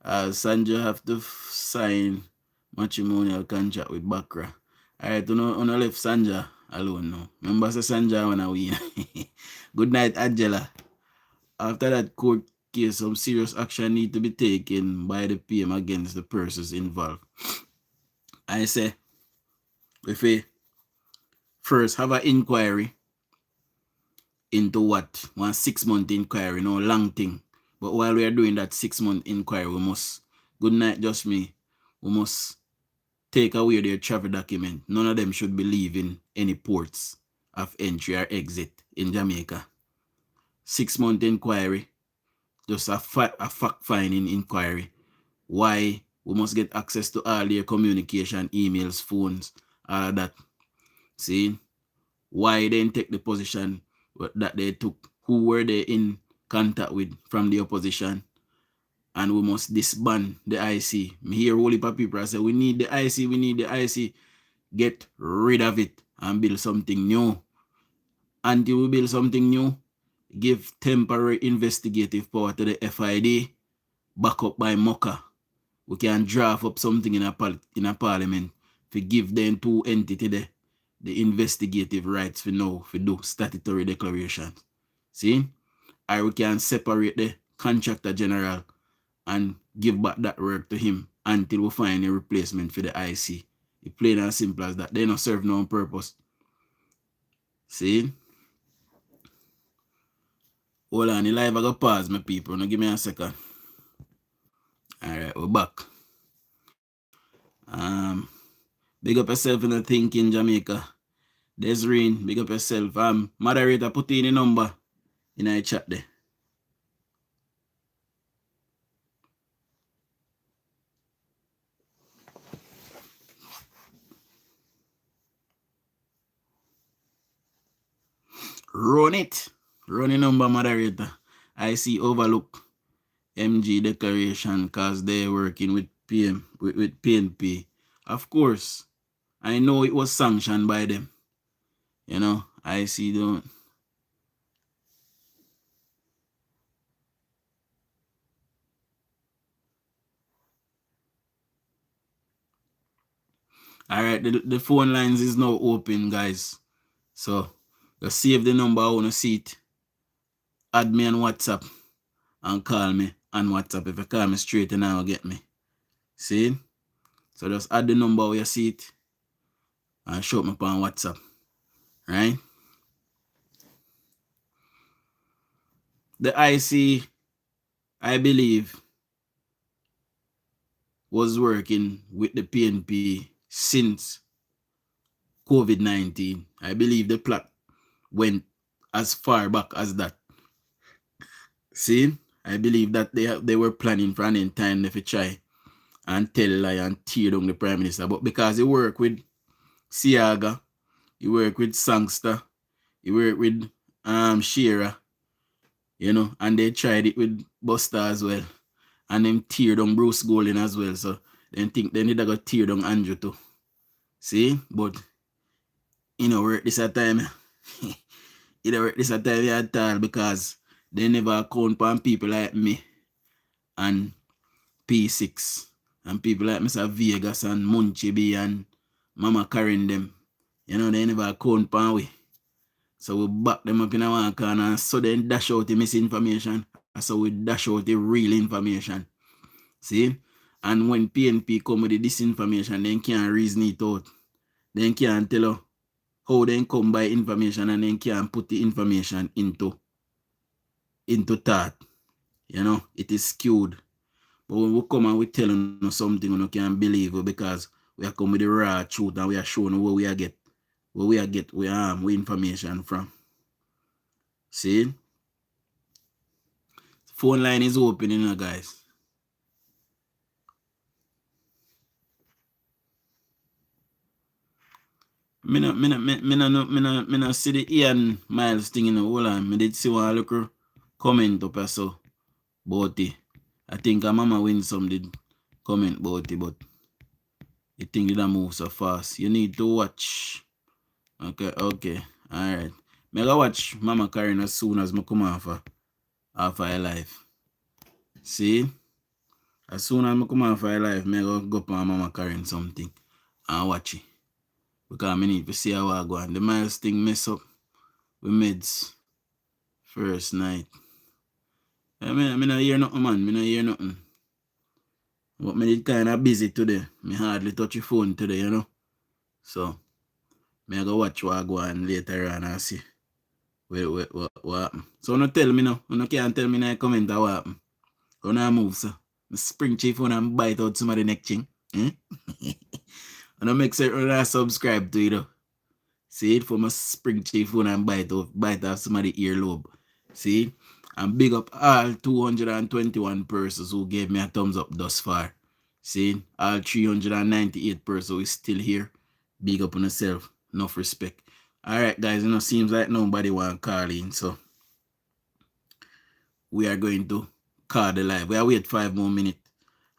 S3: Sanja have to sign matrimonial contract with Bakra. Alright, on left Sanja alone now. Remember Sanja wanna win. Good night, Angela. After that court case, some serious action need to be taken by the PM against the persons involved. I say, if we first have an inquiry into what? 1 6-month inquiry, no long thing. But while we are doing that 6-month inquiry, we must, good night, just me, we must take away their travel document. None of them should be leaving any ports of entry or exit in Jamaica. 6-month inquiry, just a fact-finding inquiry. Why we must get access to all their communication, emails, phones, all of that. See? Why they didn't take the position that they took? Who were they in contact with from the opposition? And we must disband the IC. Me hear whole heap of people say, we need the IC, we need the IC. Get rid of it and build something new. Until we build something new, give temporary investigative power to the FID, backed up by MOCA. We can draft up something in a parliament to give them 2 entities the investigative rights for now, for do statutory declarations. See? Or we can separate the contractor general and give back that work to him until we find a replacement for the IC. It's plain and simple as that. They don't serve no purpose. See? Hold on, the live I go pause, my people. Now give me a second. Alright, we're back. Big up yourself in the thinking, Jamaica. Desireen, big up yourself. Moderator, put in the number in our chat there. Run it. Run the number, moderator. I see overlook MG declaration because they're working with with PNP. Of course, I know it was sanctioned by them. I see don't. Alright, the phone lines is now open, guys. So just save the number I want to see it. Add me on WhatsApp and call me on WhatsApp. If you call me straight, then I'll get me. See? So just add the number where you see it and show me on WhatsApp. Right? The IC, I believe, was working with the PNP since COVID-19. I believe the plot went as far back as that. See? I believe that they were planning for an time if you try and tell lie and tear down the Prime Minister. But because he worked with Siaga, he worked with Sangster, he worked with Shearer, and they tried it with Buster as well. And them tear down Bruce Golding as well. So they think they need to go tear down Andrew too. See? But work this at time. It don't work this at time at all because they never account on people like me and P6 and people like Mr. Vegas and Munchie B and Mama Karen them. They never account on we. So we back them up in one corner and so then dash out the misinformation. And so we dash out the real information. See? And when PNP come with the disinformation, they can't reason it out. They can't tell you how they come by information and then can't put the information into thought. It is skewed. But when we come and we tell you something you can't believe it because we are come with the raw truth and we are showing where we get information from. See? Phone line is open, guys. Me no see the Ian Miles thing in the whole on. Me did see one little comment up or so about it. I think a mama win some did comment about it, but the thing didn't move so fast. You need to watch. Okay. Alright. Me go watch Mama Karen as soon as me come off her life. See? As soon as I come off her life, me go up on Mama Karen something and watch it. Because I need to see how I go on. The Miles thing mess up with meds first night. I not hear nothing, man. Me not hear nothing. But me did kind of busy today. Me hardly touch your phone today, you know. So, me go watch what I go on later on and see what happen. So, no tell me no. You can't tell me in a comment what happen. How I move, so. Me spring chief when I bite out somebody neck ching. Eh? And I make certain I subscribe to it though. See it for my spring chief when I bite off somebody earlobe. See? And big up all 221 persons who gave me a thumbs up thus far. See? All 398 persons who is still here. Big up on yourself. Enough respect. Alright guys, you know, seems like nobody want to call in, so we are going to call the live. We are wait 5 more minutes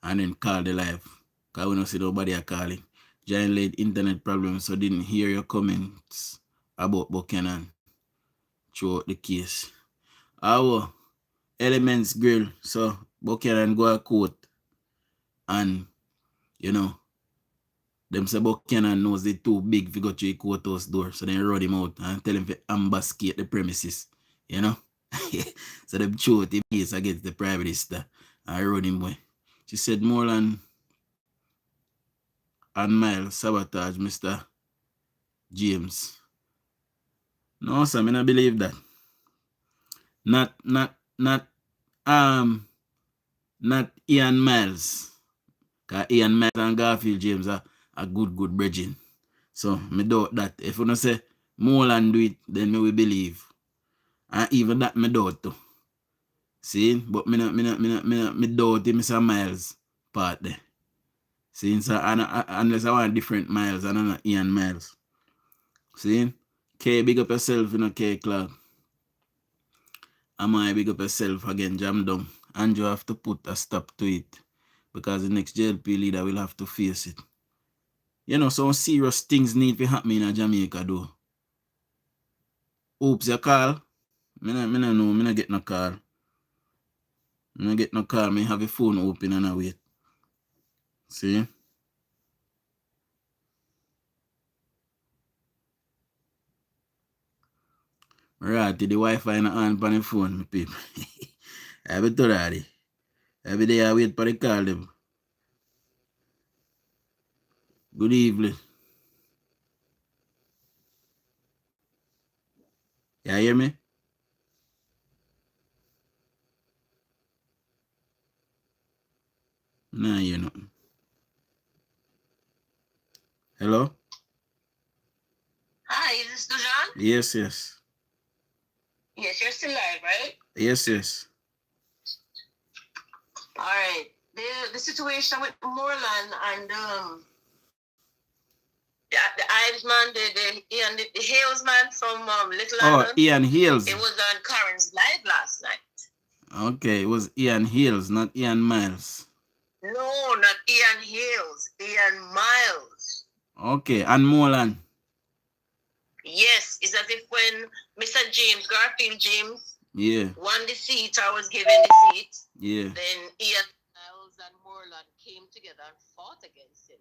S3: and then call the live. Because we don't see nobody are calling. Giant laid internet problems, so didn't hear your comments about Buchanan throughout the case. Our Elements Grill, so Buchanan go a court and you know them say Buchanan knows they too big to go to the courthouse door, so they run him out and tell him to ambuscade the premises, you know. So them throw the case against the private minister and run him away. She said Moreland and Miles sabotage Mr. James. No, sir, I don't believe that. Not Ian Miles. Because Ian Miles and Garfield James are good bridging. So me doubt that. If you don't say Moreland do it, then me will believe. And even that me doubt too. See? But me doubt Mr. Miles part there. See? So unless I want different Miles and not Ian Miles. See? K, big up yourself, you know, K Clark. I big up yourself again, jam down. And you have to put a stop to it. Because the next JLP leader will have to face it. You know, some serious things need to happen in Jamaica though. Oops, your call? Me no get no call. Me no get no call. Me have a phone open and I wait. See? Right, the Wi-Fi not on the phone, my people. I be told that. Every day I wait for the call them. Good evening. You hear me? Nah, you know. Hello?
S10: Hi, is this Dujon?
S3: Yes.
S10: Yes, you're still live, right?
S3: Yes.
S10: All right. The situation with Moreland and the Ives man, the Hales man from Little London.
S3: Oh, Ian Hales.
S10: It was on Karen's live last night.
S3: Okay, it was Ian Hales, not Ian Miles.
S10: No, not Ian Hales. Ian Miles.
S3: Okay, and Moreland.
S10: Yes, it's as if when Mr. Garfield James, won the seat or was given the seat, then Ian Miles and Moreland came together and fought against him.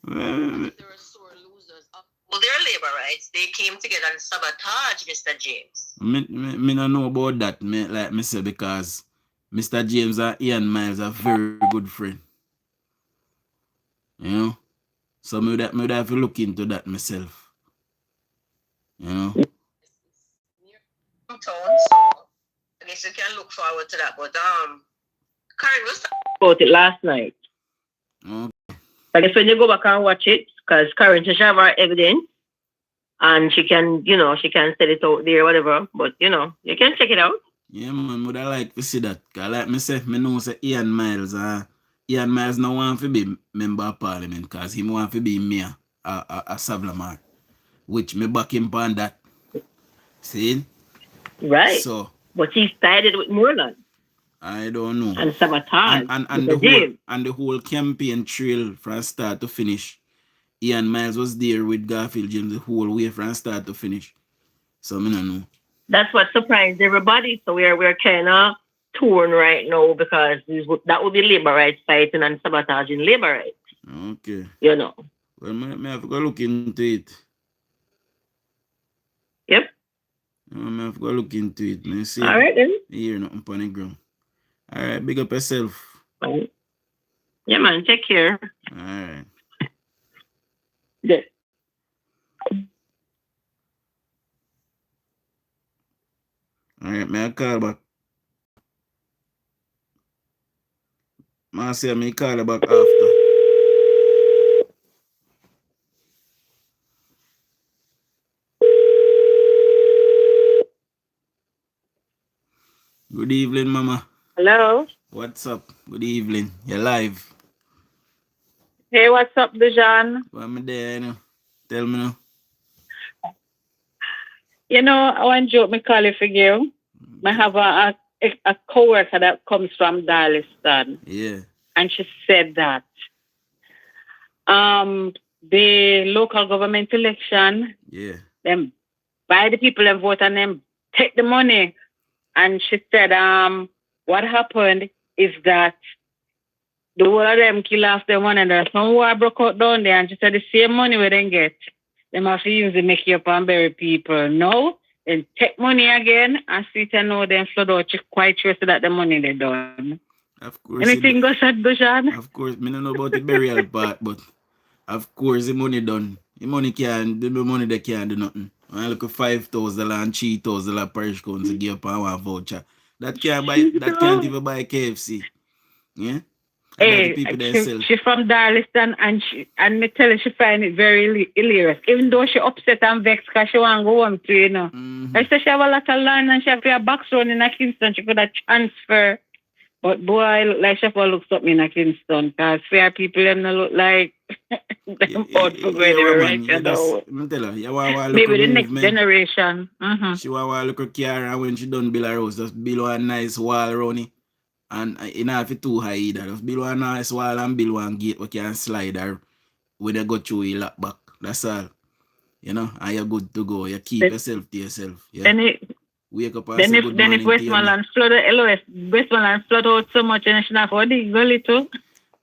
S10: They were sore losers of their labor rights. They came together and sabotaged Mr. James.
S3: Me don't know about that, like me say, because Mr. James and Ian Miles are very good friends. You know? So me would have to look into that myself. You know?
S10: So I guess you can look forward to that. But Karen was about it last night.
S3: Okay.
S10: I guess when you go back and watch it, because Karen she have her evidence and she can, she can set it out there, whatever. But you can check it out.
S3: Yeah, man, would I like to see that. Cause like me say, me know say Ian Miles no want to be member of parliament because he want to be mayor a Savlamar. which me back him on that. See?
S11: Right.
S3: So.
S11: But he started with Moreland.
S3: I don't know.
S11: And sabotage.
S3: And the whole campaign trail from start to finish. Ian Miles was there with Garfield James the whole way from start to finish. So I don't know.
S11: That's what surprised everybody. So we're kind of torn right now because that would be labor rights fighting and sabotaging labor rights.
S3: Okay.
S11: You know.
S3: Well, I have to go look into it.
S11: Yep.
S3: I have to go look into it. I see.
S11: All right then.
S3: Hear nothing on the ground. All right, big up yourself.
S11: Right. Yeah, man. Take care.
S3: All right.
S11: Good.
S3: All right, may I call back? Marcia, me call back after. Good evening, Mama.
S12: Hello.
S3: What's up? Good evening. You're live.
S12: Hey, what's up, Dujon?
S3: What me there, you know? Tell me now.
S12: You know, I want to joke me call you for you. I have a co-worker that comes from Darliston.
S3: Yeah.
S12: And she said that the local government election,
S3: yeah,
S12: them buy the people and vote and them take the money. And she said, what happened is that the whole of them kill off them one another. Some war broke out down there, and she said the same money we then get, them have to use it make you up and bury people. No, then take money again and see to know them flood out. She quite sure so that the money they done.
S3: Of course.
S12: Anything goes at Dujon?
S3: Of course, me don't know about the burial part, but of course the money done. The money can't do the money they can't do nothing. I look at $5,000 and $3,000 parish council give up on one voucher. That can't even buy KFC. Yeah?
S12: Hey, she from Darliston and me tell her she find it very hilarious. Even though she upset and vexed because she want to go home too, you know. I said she have a lot of land and she have a box run in Kingston. She could have transfer. But boy, look like she looks up in Kingston because fair people them not look like them out for going right now. Maybe the next generation.
S3: She want to look at car and when she done build her house, just build a nice wall around it. And it not fit too high either. Just build a nice wall and build one gate where you can slide her when you go through your lock back. That's all. You know, and you're good to go. You keep yourself to yourself. Yeah. Wake up and say good morning.
S12: Then if Westmoreland flood Westmoreland flood out so much and she not for the gully too.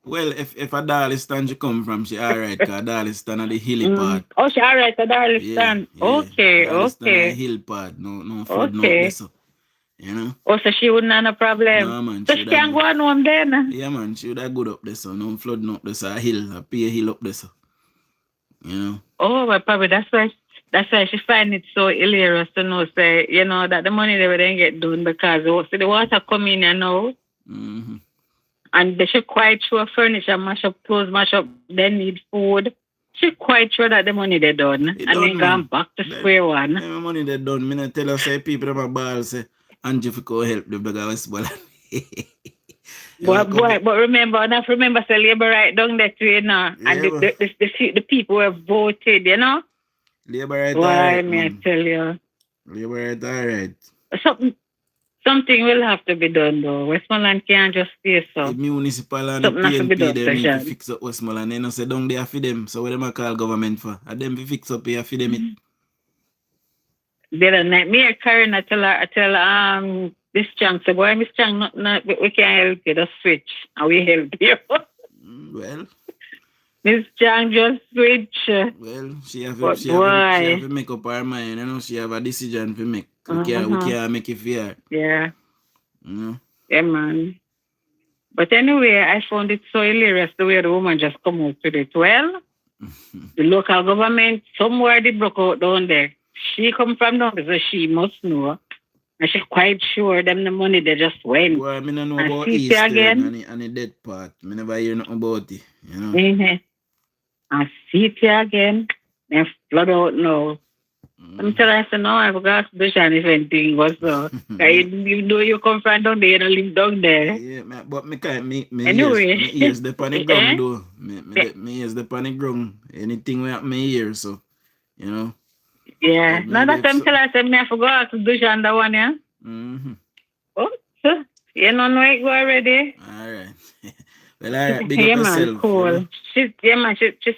S3: Well, if a Darliston she come from, she alright, because Darliston are the hilly part.
S12: Oh, she alright at Darliston. Yeah. Okay,
S3: Darliston
S12: okay.
S3: The hill part. No flood, no so. You know?
S12: Oh, so she wouldn't have no problem.
S3: No, man.
S12: So she can go on home then.
S3: Yeah, man. She would have good up there, so no flood, no up there, so a hill, a pay hill up there, so. You know?
S12: Oh, well, probably that's why she find it so hilarious to know, say, you know, that the money they would then get done because the water come in, you know.
S3: Mm-hmm.
S12: And they should quite sure furniture mash up, clothes mash up, they need food. She quite sure that the money they done. And then gone back to square one.
S3: The money they done. Me not tell her, say, people in my ball, say, Angie, if you go help them, because Westmoreland.
S12: But remember, say, labor right down that way, you know.
S3: Yeah,
S12: and the people were voted, you know.
S3: Labor right,
S12: why,
S3: right,
S12: may I tell you?
S3: Labor right, all right.
S12: Something will have to be done, though. Westmoreland can't just stay so.
S3: The municipal and the PNP, they need to fix up Westmoreland. They don't say down there for them. So what them a call government for? And them to fix up here for them it.
S12: The other night, me and Karen, I tell this Chang, say, boy, Miss Chang, we can't help you, just switch. And we help you.
S3: Well.
S12: Miss Chang just switch.
S3: Well, she have to make up her mind, you know. She have a decision to make. We can't make it fair.
S12: Yeah.
S3: You know?
S12: Yeah, man. But anyway, I found it so hilarious the way the woman just come out with it. Well, the local government, somewhere they broke out down there. She come from down there, so she must know. And she's quite sure them the money they just went.
S3: Well, I mean, I know about Eastern again. And the dead part. I never hear nothing about it, you know.
S12: Mm-hmm. And see it again. And flood out now. I'm telling her, I said, no, I forgot to do anything was so. Even though you come from down there, you don't live down there.
S3: Yeah, but me can't, me
S12: anyway.
S3: ears the panic ground though. Me ears the panic ground. Anything we have my ears, so, you know.
S12: Yeah. Now that I'm telling us, I forgot to do that one, yeah?
S3: Mm-hmm.
S12: Oh, so, you know it go already?
S3: All right. Well, all right. Big
S12: yeah,
S3: up
S12: man,
S3: yourself.
S12: cool. She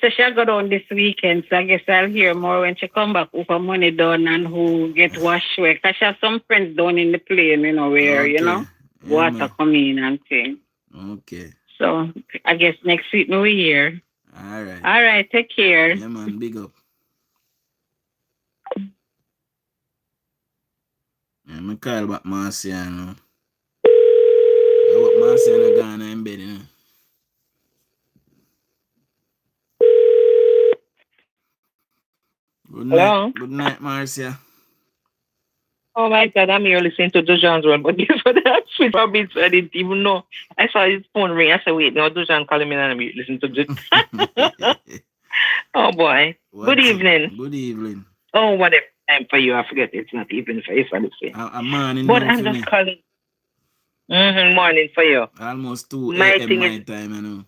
S12: said she'll go down this weekend, so I guess I'll hear more when she come back who for money down and who get washed away. Because she has some friends down in the plane, you know, where, you know, water come in and things.
S3: Okay.
S12: So, I guess next week we hear.
S3: All right.
S12: All right, take care.
S3: Yeah, man, big up. Yeah, me call back Marcia now. I want Marcia in Ghana in bed, you know. Good night.
S13: Hello?
S3: Good night, Marcia.
S13: Oh my God, I'm here listening to DUJON'S one, but guess what? I switched from it, so I didn't even know. I saw his phone ring. I said, wait, no, DUJON calling me and I'm listening to DUJON. Oh boy. Good evening.
S3: Good evening.
S13: Oh, whatever time for you. I forget it's not even for you, I'm saying.
S3: I'm morning.
S13: But I'm just calling. Morning for you.
S3: Almost 2
S13: My
S3: a.m.
S13: thing
S3: my
S13: is,
S3: time, I know.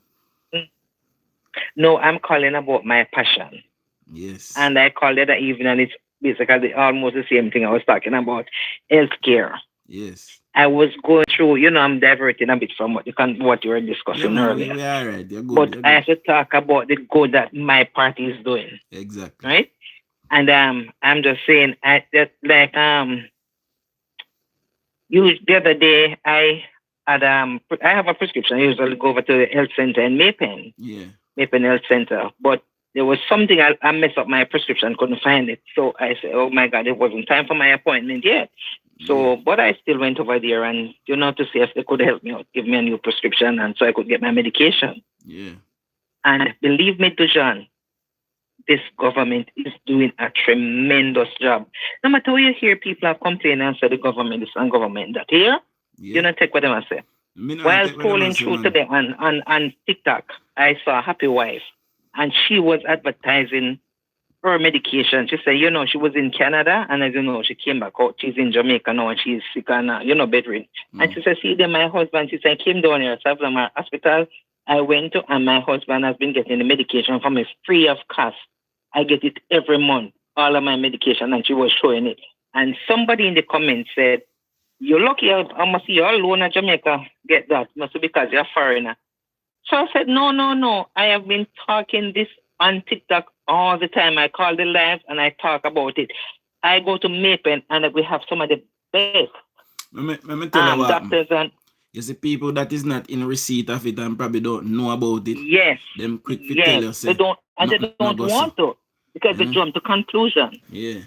S13: No, I'm calling about my passion.
S3: Yes.
S13: And I called it that evening, and it's basically almost the same thing I was talking about, healthcare.
S3: Yes.
S13: I was going through, you know, I'm diverting a bit from what you were discussing earlier.
S3: We are right. You're good.
S13: But I have to talk about the good that my party is doing.
S3: Exactly.
S13: Right? And I'm just saying, the other day I had I have a prescription. I usually go over to the health center in Maypen.
S3: Yeah.
S13: Maypen Health Center. But there was something I messed up my prescription, couldn't find it. So I said, oh my God, it wasn't time for my appointment yet. So, but I still went over there and, you know, to see if they could help me out, give me a new prescription and so I could get my medication.
S3: Yeah.
S13: And believe me, DUJON, this government is doing a tremendous job. No matter what you hear, people are complaining and say the government is and government that here. You don't take what them say. While scrolling through today on TikTok, I saw a happy wife and she was advertising her medication. She said, you know, she was in Canada and as you know, she came back out. She's in Jamaica now and she's sick and, you know, bedridden. And she said, see, then my husband, she said, I came down here, so from my hospital. I went to, and my husband has been getting the medication from me free of cost. I get it every month, all of my medication, and she was showing it. And somebody in the comments said, you're lucky, I must see you alone in Jamaica get that. Must be because you're a foreigner. So I said, no. I have been talking this on TikTok all the time. I call the live and I talk about it. I go to Maypen and we have some of the best
S3: let me tell you what,
S13: doctors and
S3: you see people that is not in receipt of it and probably don't know about it.
S13: Yes.
S3: Them quick to tell you.
S13: They don't want to because they jump to conclusion.
S3: Yeah.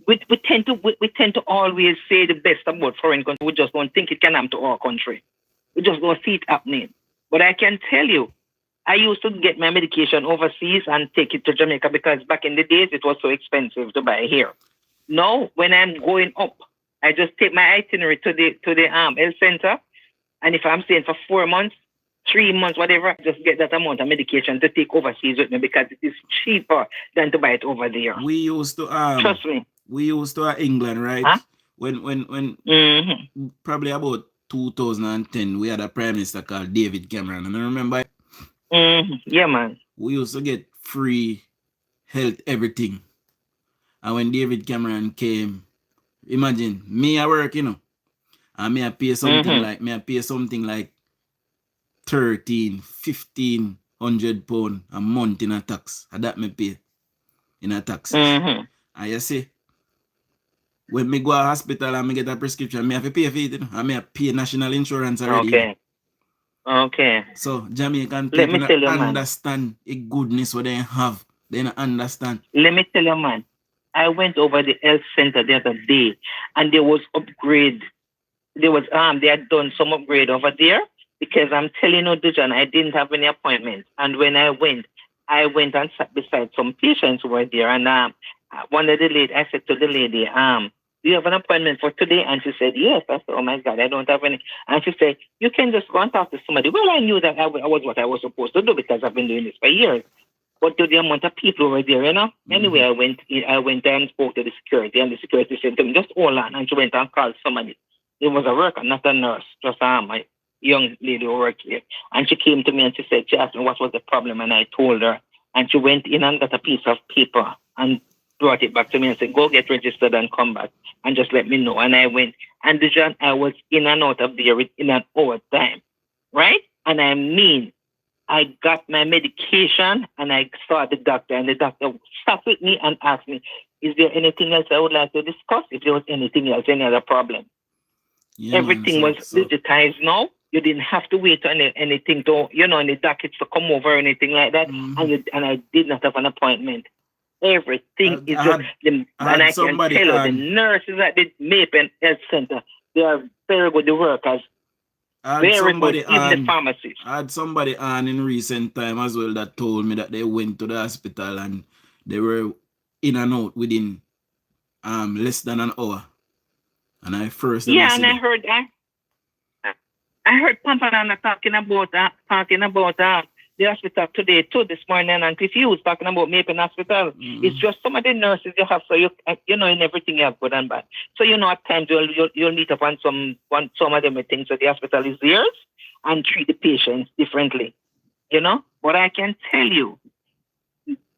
S13: We tend to always say the best about foreign countries. We just don't think it can happen to our country. We just don't see it happening. But I can tell you, I used to get my medication overseas and take it to Jamaica because back in the days it was so expensive to buy here. Now, when I'm going up, I just take my itinerary to the health center, and if I'm staying for 4 months, 3 months, whatever, I just get that amount of medication to take overseas with me because it is cheaper than to buy it over there.
S3: We used to
S13: trust me.
S3: We used to England, right?
S13: Huh?
S3: When probably about 2010, we had a prime minister called David Cameron, and I remember.
S13: Yeah, man.
S3: We used to get free health everything, and when David Cameron came, imagine me at work, you know, and me I pay something like 1,300-1,500 pound a month in a tax. And that me pay in a tax. And you see, when me go to hospital and me get a prescription, me have to pay for it, you know, and me have pay national insurance already.
S13: Okay.
S3: So Jamaican people don't understand the goodness what they have. They don't understand.
S13: Let me tell you, man. I went over the health center the other day, and there was upgrade. They had done some upgrade over there because I'm telling you, DUJON, I didn't have any appointment. And when I went and sat beside some patients who were there. And one of the ladies, I said to the lady, do you have an appointment for today? And she said, yes. I said, oh my God, I don't have any. And she said, you can just go and talk to somebody. Well, I knew that I was what I was supposed to do because I've been doing this for years. But to the amount of people were there, you know. Anyway, I went and spoke to the security, and the security said to me, just hold on. And she went and called somebody. It was a worker, not a nurse, just a young lady who worked here. And she came to me and she asked me what was the problem, and I told her. And she went in and got a piece of paper and brought it back to me and said, go get registered and come back and just let me know. And I went. And Dijon, I was in and out of there in an hour time, right? And I mean, I got my medication and I saw the doctor, and the doctor sat with me and asked me, is there anything else I would like to discuss? If there was anything else, any other problem. Yeah, everything was digitized now. You didn't have to wait on anything to, any dockets to come over or anything like that. And I did not have an appointment. Everything is just, and I can tell you, the nurses at the Maple Health Center, they are very good, the workers. Very good, even the pharmacies.
S3: I had somebody on in recent time as well that told me that they went to the hospital and they were in and out within less than an hour. And I first
S13: and I heard Pampanana talking about the hospital today too this morning, and Cliff was talking about Maple Hospital. It's just some of the nurses you have, so in everything you have good and bad. So at times you'll meet up on some of them things that the hospital is theirs and treat the patients differently. But I can tell you,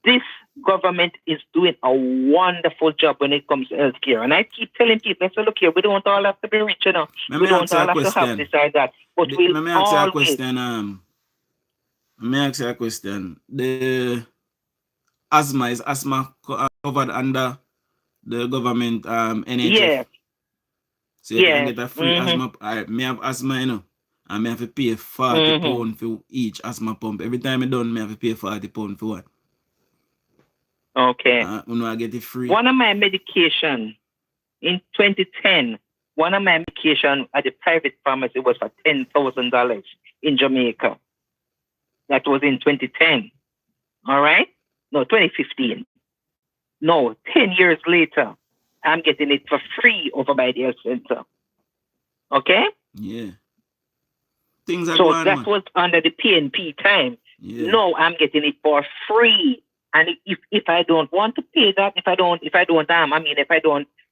S13: this government is doing a wonderful job when it comes to healthcare. And I keep telling people, I say, look here, we don't all have to be rich, We don't all have to have this or that. But
S3: let me ask you a question. Let me ask you a question. The asthma, is asthma covered under the government NHS?
S13: Yeah.
S3: So you can get a free asthma. I may have asthma, and I may have to pay £40 for each asthma pump. Every time I done, I have to pay £40 for what?
S13: Okay.
S3: I get it free.
S13: One of my medication in 2010, one of my medication at the private pharmacy was for $10,000 in Jamaica. That was in 2010. All right? No, 2015. No, 10 years later, I'm getting it for free over by the health center. Okay?
S3: Yeah. Things are
S13: so
S3: going
S13: that was under the PNP time.
S3: Yeah.
S13: No, I'm getting it for free. And if I don't want to pay that, if I don't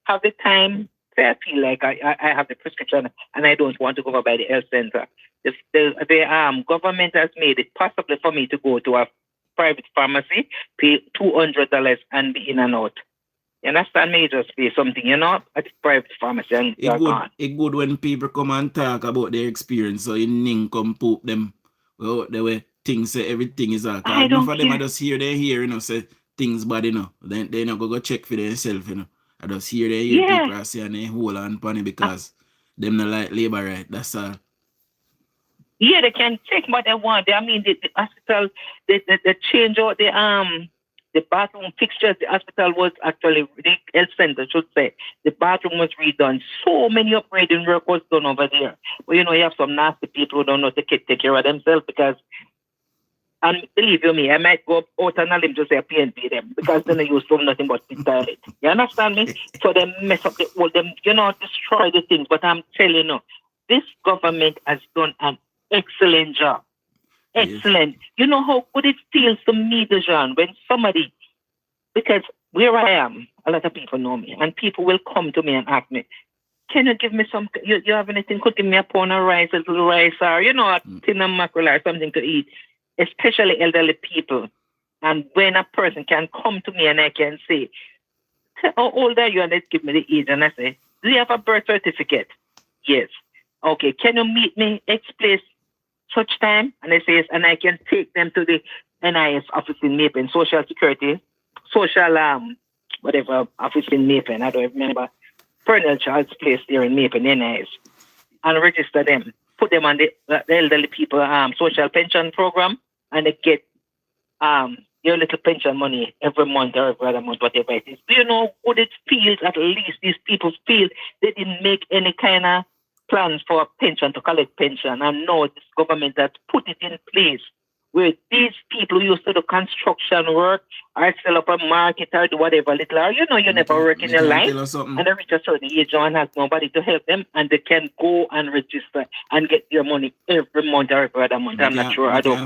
S13: have the time, say I feel like I have the prescription and I don't want to go over by the health center, the government has made it possible for me to go to a private pharmacy, pay $200 and be in and out. You understand me? Just pay something, at the private pharmacy and
S3: it's good when people come and talk about their experience, so you come poop them. Well, they were things say everything is all. Enough of them I just hear, say things bad, Then they not go check for themselves, I just hear people are saying they hold on pony because them not like labor right. That's all.
S13: Yeah, they can take what they want. I mean, the hospital, they change out the bathroom fixtures. The hospital was actually, the health center should say, the bathroom was redone. So many upgrading work was done over there. But you have some nasty people who don't know to take care of themselves because, and believe you me, I might go out and limb to say PNP them because then they use from nothing but the toilet. You understand me? So they mess up the whole, destroy the things. But I'm telling you, this government has done an excellent job. Excellent. Yes. You know how good it feels to me, Dijon, when somebody, because where I am, a lot of people know me, and people will come to me and ask me, can you give me some, you have anything, could give me a pound of rice, a little rice, or, a tin of mackerel or something to eat, especially elderly people. And when a person can come to me and I can say, how old are you? And they give me the age, and I say, do you have a birth certificate? Yes. Okay, can you meet me X place such time? And I say yes, and I can take them to the NIS office in Maple, Social Security, whatever office in Maple, I don't remember, Perennial Child's Place there in Maple, NIS, and register them, put them on the elderly people social pension program, and they get your little pension money every month or every other month, whatever it is. Do you know what it feels? At least these people feel they didn't make any kind of plans for a pension, to collect pension, and now this government has put it in place where these people who used to do construction work or sell up a market or do whatever little, or you never work in your life, and they reach a certain age and has nobody to help them, and they can go and register and get their money every month or every other month. I'm not sure. I don't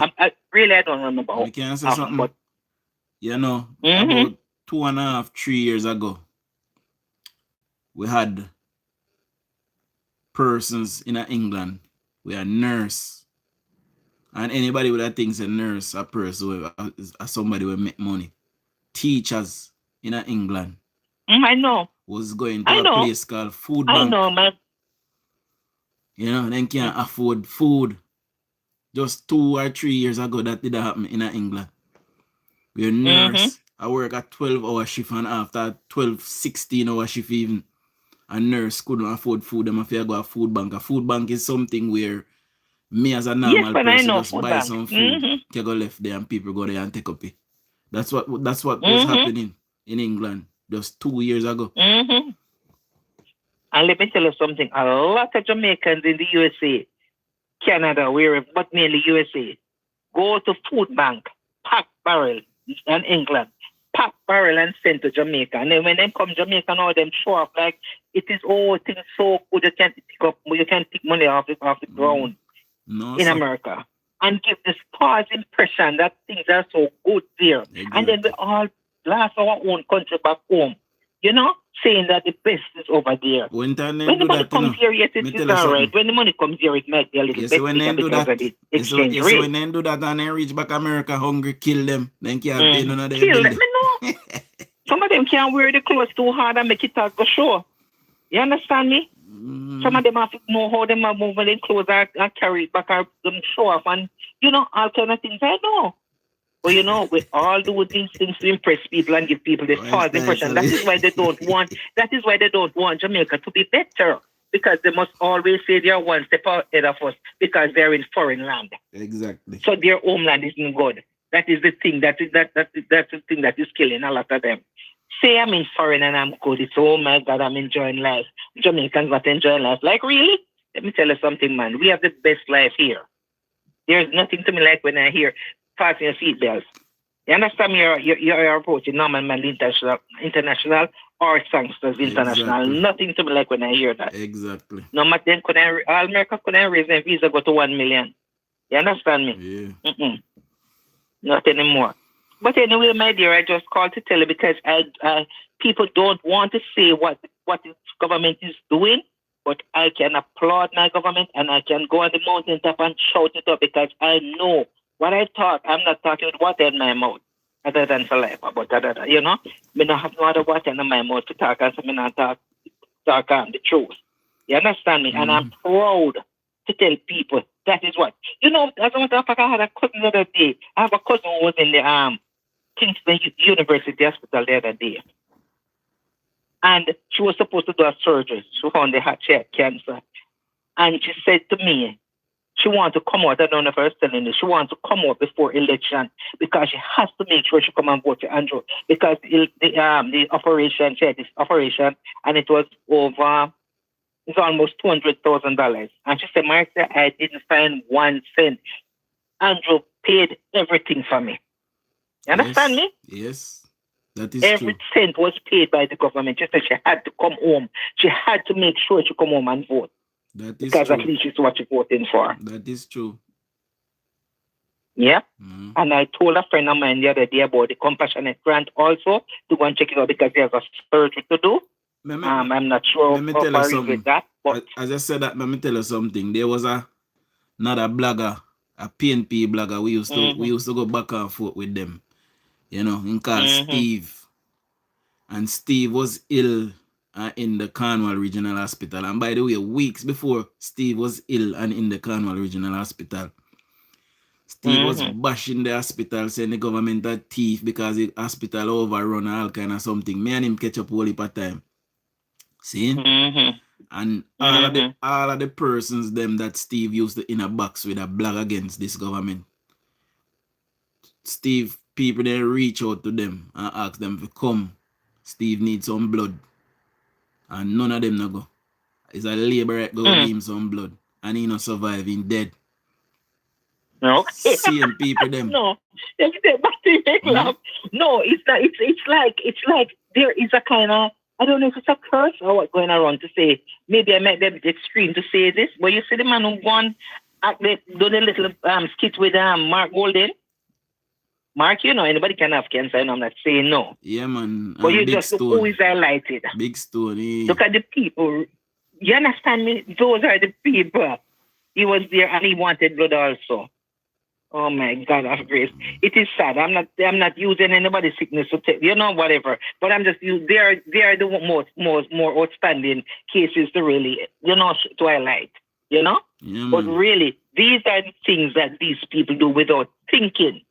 S13: remember.
S3: I can say something. But about 2.5, 3 years ago, we had persons in England, we are nurse, and anybody with that thinks a nurse, a person, somebody will make money. Teachers, in England.
S8: I know.
S3: Was going to a place called Food Bank.
S8: I know, man.
S3: You know, they can't afford food. Just 2 or 3 years ago, that did happen in England. Where nurse, I work a 12-hour shift, and after 12, 16-hour shift even, a nurse couldn't afford food. Them if you go to a food bank. A food bank is something where me as a normal person just buy some food, can go left there and people go there and take up it. That's what was happening in England just 2 years ago.
S13: And let me tell you something. A lot of Jamaicans in the USA, Canada, but mainly USA, go to food bank, pack barrel in England, pack barrel and send to Jamaica. And then when they come to Jamaica now, them show up like it is all things so good you can't pick money off the ground in America. And give this false impression that things are so good there. Exactly. And then we all blast our own country back home. You know, saying that the best is over there.
S3: When the
S13: money comes here, yes, it is all right. When the money comes here, it might be a little bit
S3: when they do that, when they do that and they reach back America hungry, kill them. Then can't pay none of them.
S13: Kill them, no. Some of them can't wear the clothes too hard and make it go show. You understand me? Some of them have to know how they are moving their clothes and carry it back or them show off and, you know, all kind of things. I know. But, you know, we all do these things to impress people and give people this false impression. That is why they don't want Jamaica to be better. Because they must always say they are one step ahead of us because they're in foreign land.
S3: Exactly.
S13: So their homeland isn't good. That is the thing that's the thing that is killing a lot of them. Say I'm in foreign and I'm good. It's, oh my God, I'm enjoying life. Jamaicans not enjoying life. Like, really? Let me tell you something, man. We have the best life here. There's nothing to me like when I hear fasten your seatbelts. You understand me? You're approaching normal man international or Sangsters international. Exactly. Nothing to me like when I hear that.
S3: Exactly.
S13: No matter then all America couldn't raise their visa go to 1 million. You understand me?
S3: Yeah.
S13: Not anymore. But anyway, my dear, I just called to tell you because people don't want to say what the government is doing, but I can applaud my government and I can go on the mountaintop and shout it up because I know what I talk. I'm not talking with water in my mouth other than saliva, but you know, I don't have no other water in my mouth to talk and so I not talk the truth. You understand me? And I'm proud to tell people that is what. You know, as a matter of fact, I had a cousin the other day. I have a cousin who was in the Kingston University Hospital the other day. And she was supposed to do a surgery. She found she had cancer. And she said to me, she wants to come out. I don't know if I was telling you. She wants to come out before election because she has to make sure she come and vote for Andrew. Because the operation, she had this operation, and it was it's almost $200,000. And she said, Martha, I didn't find 1 cent. Andrew paid everything for me. You understand me?
S3: Yes. That is
S13: Every cent was paid by the government. She said she had to come home. She had to make sure she come home and vote.
S3: That is
S13: because
S3: true.
S13: At least she's what she's voting for.
S3: That is true.
S13: Yeah. And I told a friend of mine the other day about the compassionate grant also to go and check it out because there's a surgery to do. I'm not sure how far is with that. But
S3: as I said that, let me tell you something. There was another blogger, a PNP blogger. We used to go back and forth with them. You know, in called Steve. And Steve was ill in the Cornwall Regional Hospital. And by the way, weeks before Steve was ill and in the Cornwall Regional Hospital, Steve was bashing the hospital, saying the government had thief because the hospital overrun and all kind of something. Me and him catch up all the time. See? And all of the persons them that Steve used to in a box with a blog against this government. Steve, people then reach out to them and ask them to come. Steve needs some blood. And none of them no go. It's a labor go give him some blood. And he not survive, he dead.
S13: No.
S3: Same people them.
S13: No. No, it's not. It's like there is a kind of, I don't know if it's a curse or what's going around to say. Maybe I might be a bit extreme to say this, but you see the man who won do the little skit with Mark Golden. Mark, you know, anybody can have cancer, and I'm not saying no.
S3: Yeah, man.
S13: But you just look who is highlighted.
S3: Big Stone. Yeah.
S13: Look at the people. You understand me? Those are the people. He was there and he wanted blood also. Oh my God of grace. It is sad. I'm not using anybody's sickness to take, whatever. But I'm just they are the more outstanding cases to really, to highlight,
S3: Yeah,
S13: But
S3: man.
S13: really, these are the things that these people do without thinking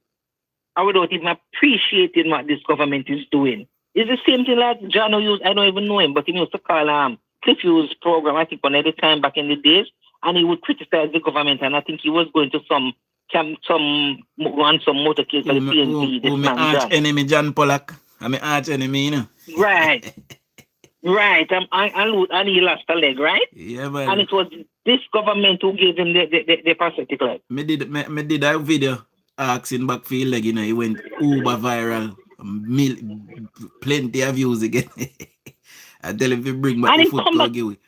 S13: or without even appreciating what this government is doing. It's the same thing like John used, I don't even know him, but he used to call Cliff Hughes program, I think, one at the time back in the days, and he would criticize the government, and I think he was going to some motorcade for the PNP, this man
S3: arch
S13: John.
S3: enemy John Pollock. I'm an arch enemy,
S13: Right. Right. And he lost a leg, right?
S3: Yeah, man.
S13: And it was this government who gave him the prosthetic leg.
S3: Me did that video asking back for your leg, he went uber viral. Plenty of views again. I tell him if you bring back the foot to give it.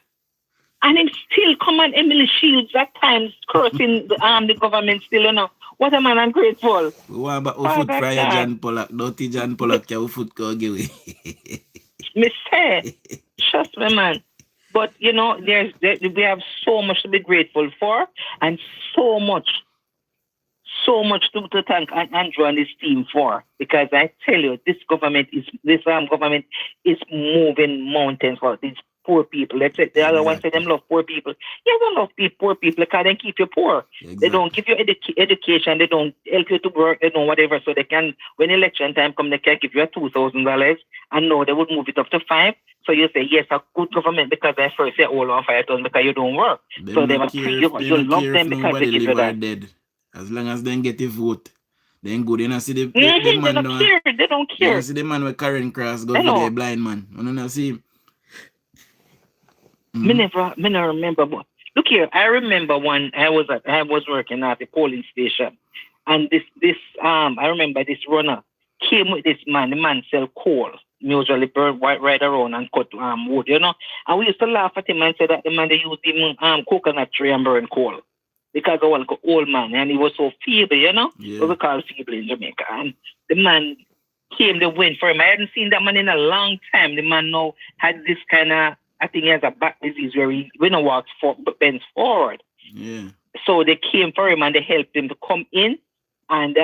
S13: And him still come on Emily Shields at times cursing the government still, What a man ungrateful.
S3: We want back our foot for John Pollock. Dirty John Pollock, your foot go give it.
S13: Me say, trust me, man. But, we have so much to be grateful for and so much to thank Andrew and his team for. Because I tell you, this government is moving mountains for these poor people. Let's say the other one say them love poor people. Yeah, they love poor people because they keep you poor. Exactly. They don't give you education. They don't help you to work. They don't whatever. So they can, when election time comes, they can give you $2,000 and no, they would move it up to $5,000. So you say, yes, a good government because they first say, hold on, $5,000 because you don't work. So they you love them because they give you that.
S3: Dead. As long as they get the vote, they ain't good. You know, see the man
S13: they don't care.
S3: You see the man with Karen Cross go for the blind man. You know, see him.
S13: Me never remember. But look here, I remember when I was working at the polling station, and this I remember this runner came with this man. The man sell coal, usually burn right around and cut wood, And we used to laugh at him and say that the man they used him coconut tree and burn coal because I was an old man and he was so feeble,
S3: Yeah.
S13: What we call feeble in Jamaica. And the man came, they went for him. I hadn't seen that man in a long time. The man now had this kind of, I think he has a back disease where when he walks bends forward.
S3: Yeah.
S13: So they came for him and they helped him to come in and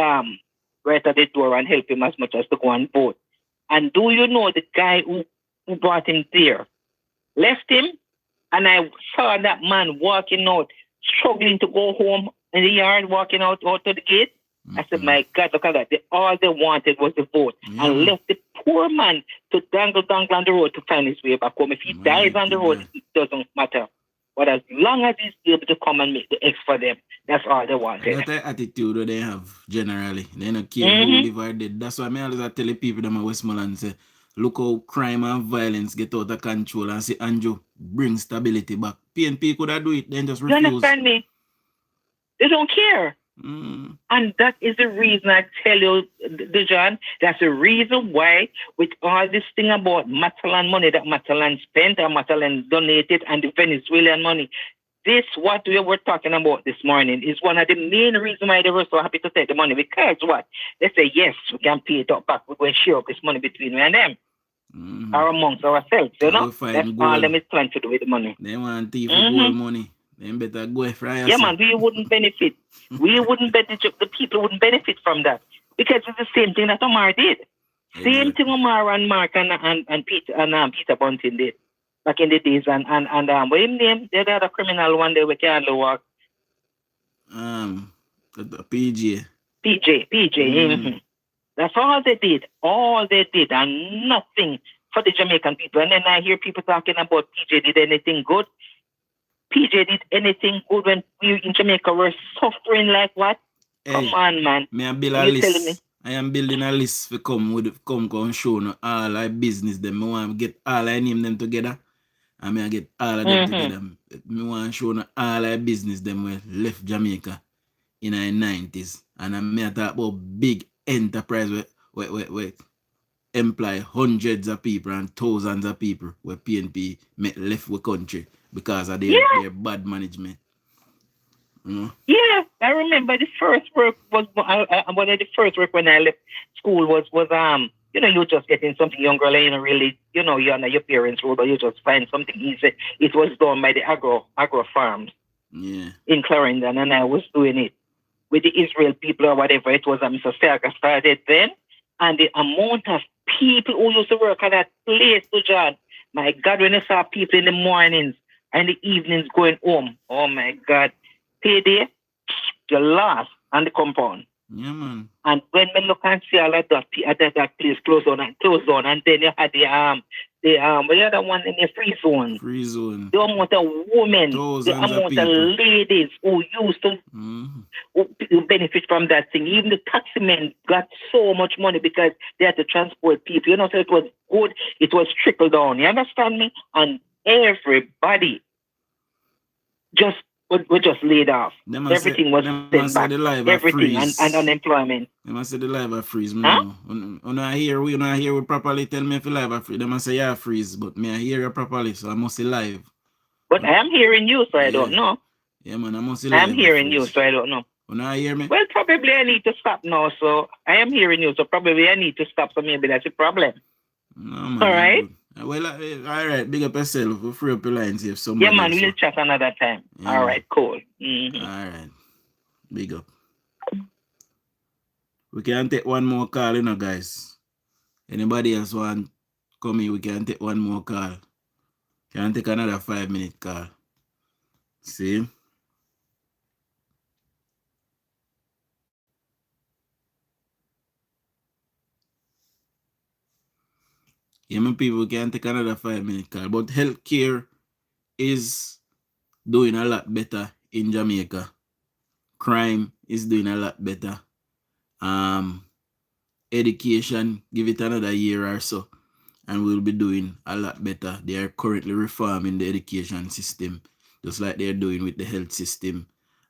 S13: right at the door and help him as much as to go and vote. And do you know the guy who brought him there left him, and I saw that man walking out, struggling to go home in the yard, walking out to the gate. I said, my God, look at that. All they wanted was the vote and left the poor man to dangle on the road to find his way back home. If he dies on the road, it doesn't matter. But as long as he's able to come and make the X for them, that's all they wanted.
S3: That's the attitude they have generally. They don't care who live or dead. That's why I always tell the people them at Westmoreland, say, look how crime and violence get out of control and say, Andrew, bring stability back. PNP could have do it, then just refuse.
S13: You understand me? They don't care. And that is the reason I tell you, Dijon, that's the reason why with all this thing about Matalan money that Matalan spent and Matalan donated and the Venezuelan money, this, what we were talking about this morning, is one of the main reasons why they were so happy to take the money. Because what? They say, yes, we can pay it up back. We're going to share up this money between me and them. Or amongst ourselves, That's all them is trying to do with the money.
S3: They want thief gold money. They better go for
S13: Yeah, man, we wouldn't benefit. The people wouldn't benefit from that. Because it's the same thing that Omar did. Same thing Omar and Mark and Peter Bunting did back in the days. And what his name? They had a criminal one day we can't walk.
S3: PJ.
S13: That's all they did. All they did, and nothing for the Jamaican people. And then I hear people talking about PJ did anything good. PJ did anything good when we in Jamaica were suffering like what? Hey, come on, man.
S3: I am building a list for come show no all our business them. I want to get all I name them together. And I get all of them together. I want to show no all our business them we left Jamaica in the 90s. And I talk about big enterprise where employ hundreds of people and thousands of people where PNP left the country because of their bad management.
S13: Yeah, I remember the first work was one of the first work when I left school was you're just getting something younger, and really, you're on your parents' road, but you just find something easy. It was done by the agro farms in Clarendon, and I was doing it. with the Israel people or whatever it was that Mr. Sarka started then, and the amount of people who used to work at that place, John, my God, when you saw people in the mornings and the evenings going home, oh my God, payday, the last on the compound.
S3: Yeah, man.
S13: And when we look and see all of that place closed down, and then you had the other one in the free zone.
S3: Free zone.
S13: The amount of women, the amount of ladies who used to who benefit from that thing. Even the taxi men got so much money because they had to transport people. You know, so it was good. It was trickle down. You understand me? And everybody we just laid off. Everything was sent back. Everything and unemployment.
S3: They must say the live are freeze. Huh? When I hear we properly tell me if the live are freeze. They must say yeah freeze, but me I hear you properly, so I must say live.
S13: But I am hearing you, so I don't know.
S3: Yeah, man, I must say live.
S13: I am hearing you, so I don't know.
S3: When I hear me?
S13: Well, probably I need to stop now, so I am hearing you, so probably I need to stop, so maybe that's a problem.
S3: No, man.
S13: All right?
S3: Well, all right, big up yourself. We'll free up your lines if somebody.
S13: Yeah, man, we'll chat another time. Yeah. All right, cool.
S3: Mm-hmm. All right, big up. We can take one more call, you know, guys. Anybody else want come in, we can take one more call. Can take another 5-minute call. See? Yeah, my people can take another 5-minute call. But healthcare is doing a lot better in Jamaica. Crime is doing a lot better. Education, give it another year or so, and we'll be doing a lot better. They are currently reforming the education system, just like they're doing with the health system.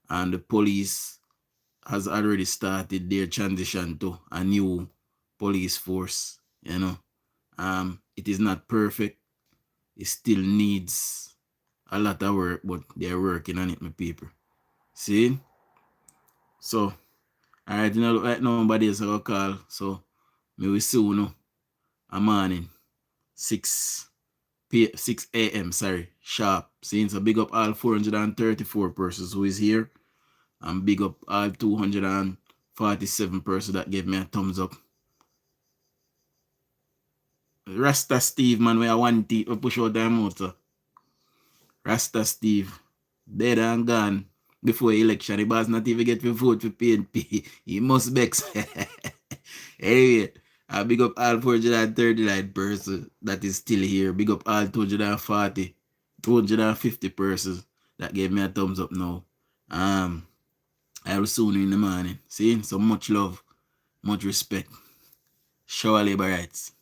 S3: And the police has already started their transition to a new police force, you know. It is not perfect. It still needs a lot of work, but they're working on it, my people. See? So, alright, you know, like nobody else will call. So, maybe soon, a morning, 6 a.m., sharp. See, so big up all 434 persons who is here. And big up all 247 persons that gave me a thumbs up. Rasta Steve, man, we are one team. We push out the motor. Rasta Steve, dead and gone before election. The boss not even get to vote for PNP. He must vex. Anyway, I big up all 439 persons that is still here. Big up all 250 persons that gave me a thumbs up now. I will soon in the morning. See, so much love, much respect. Show our labor rights.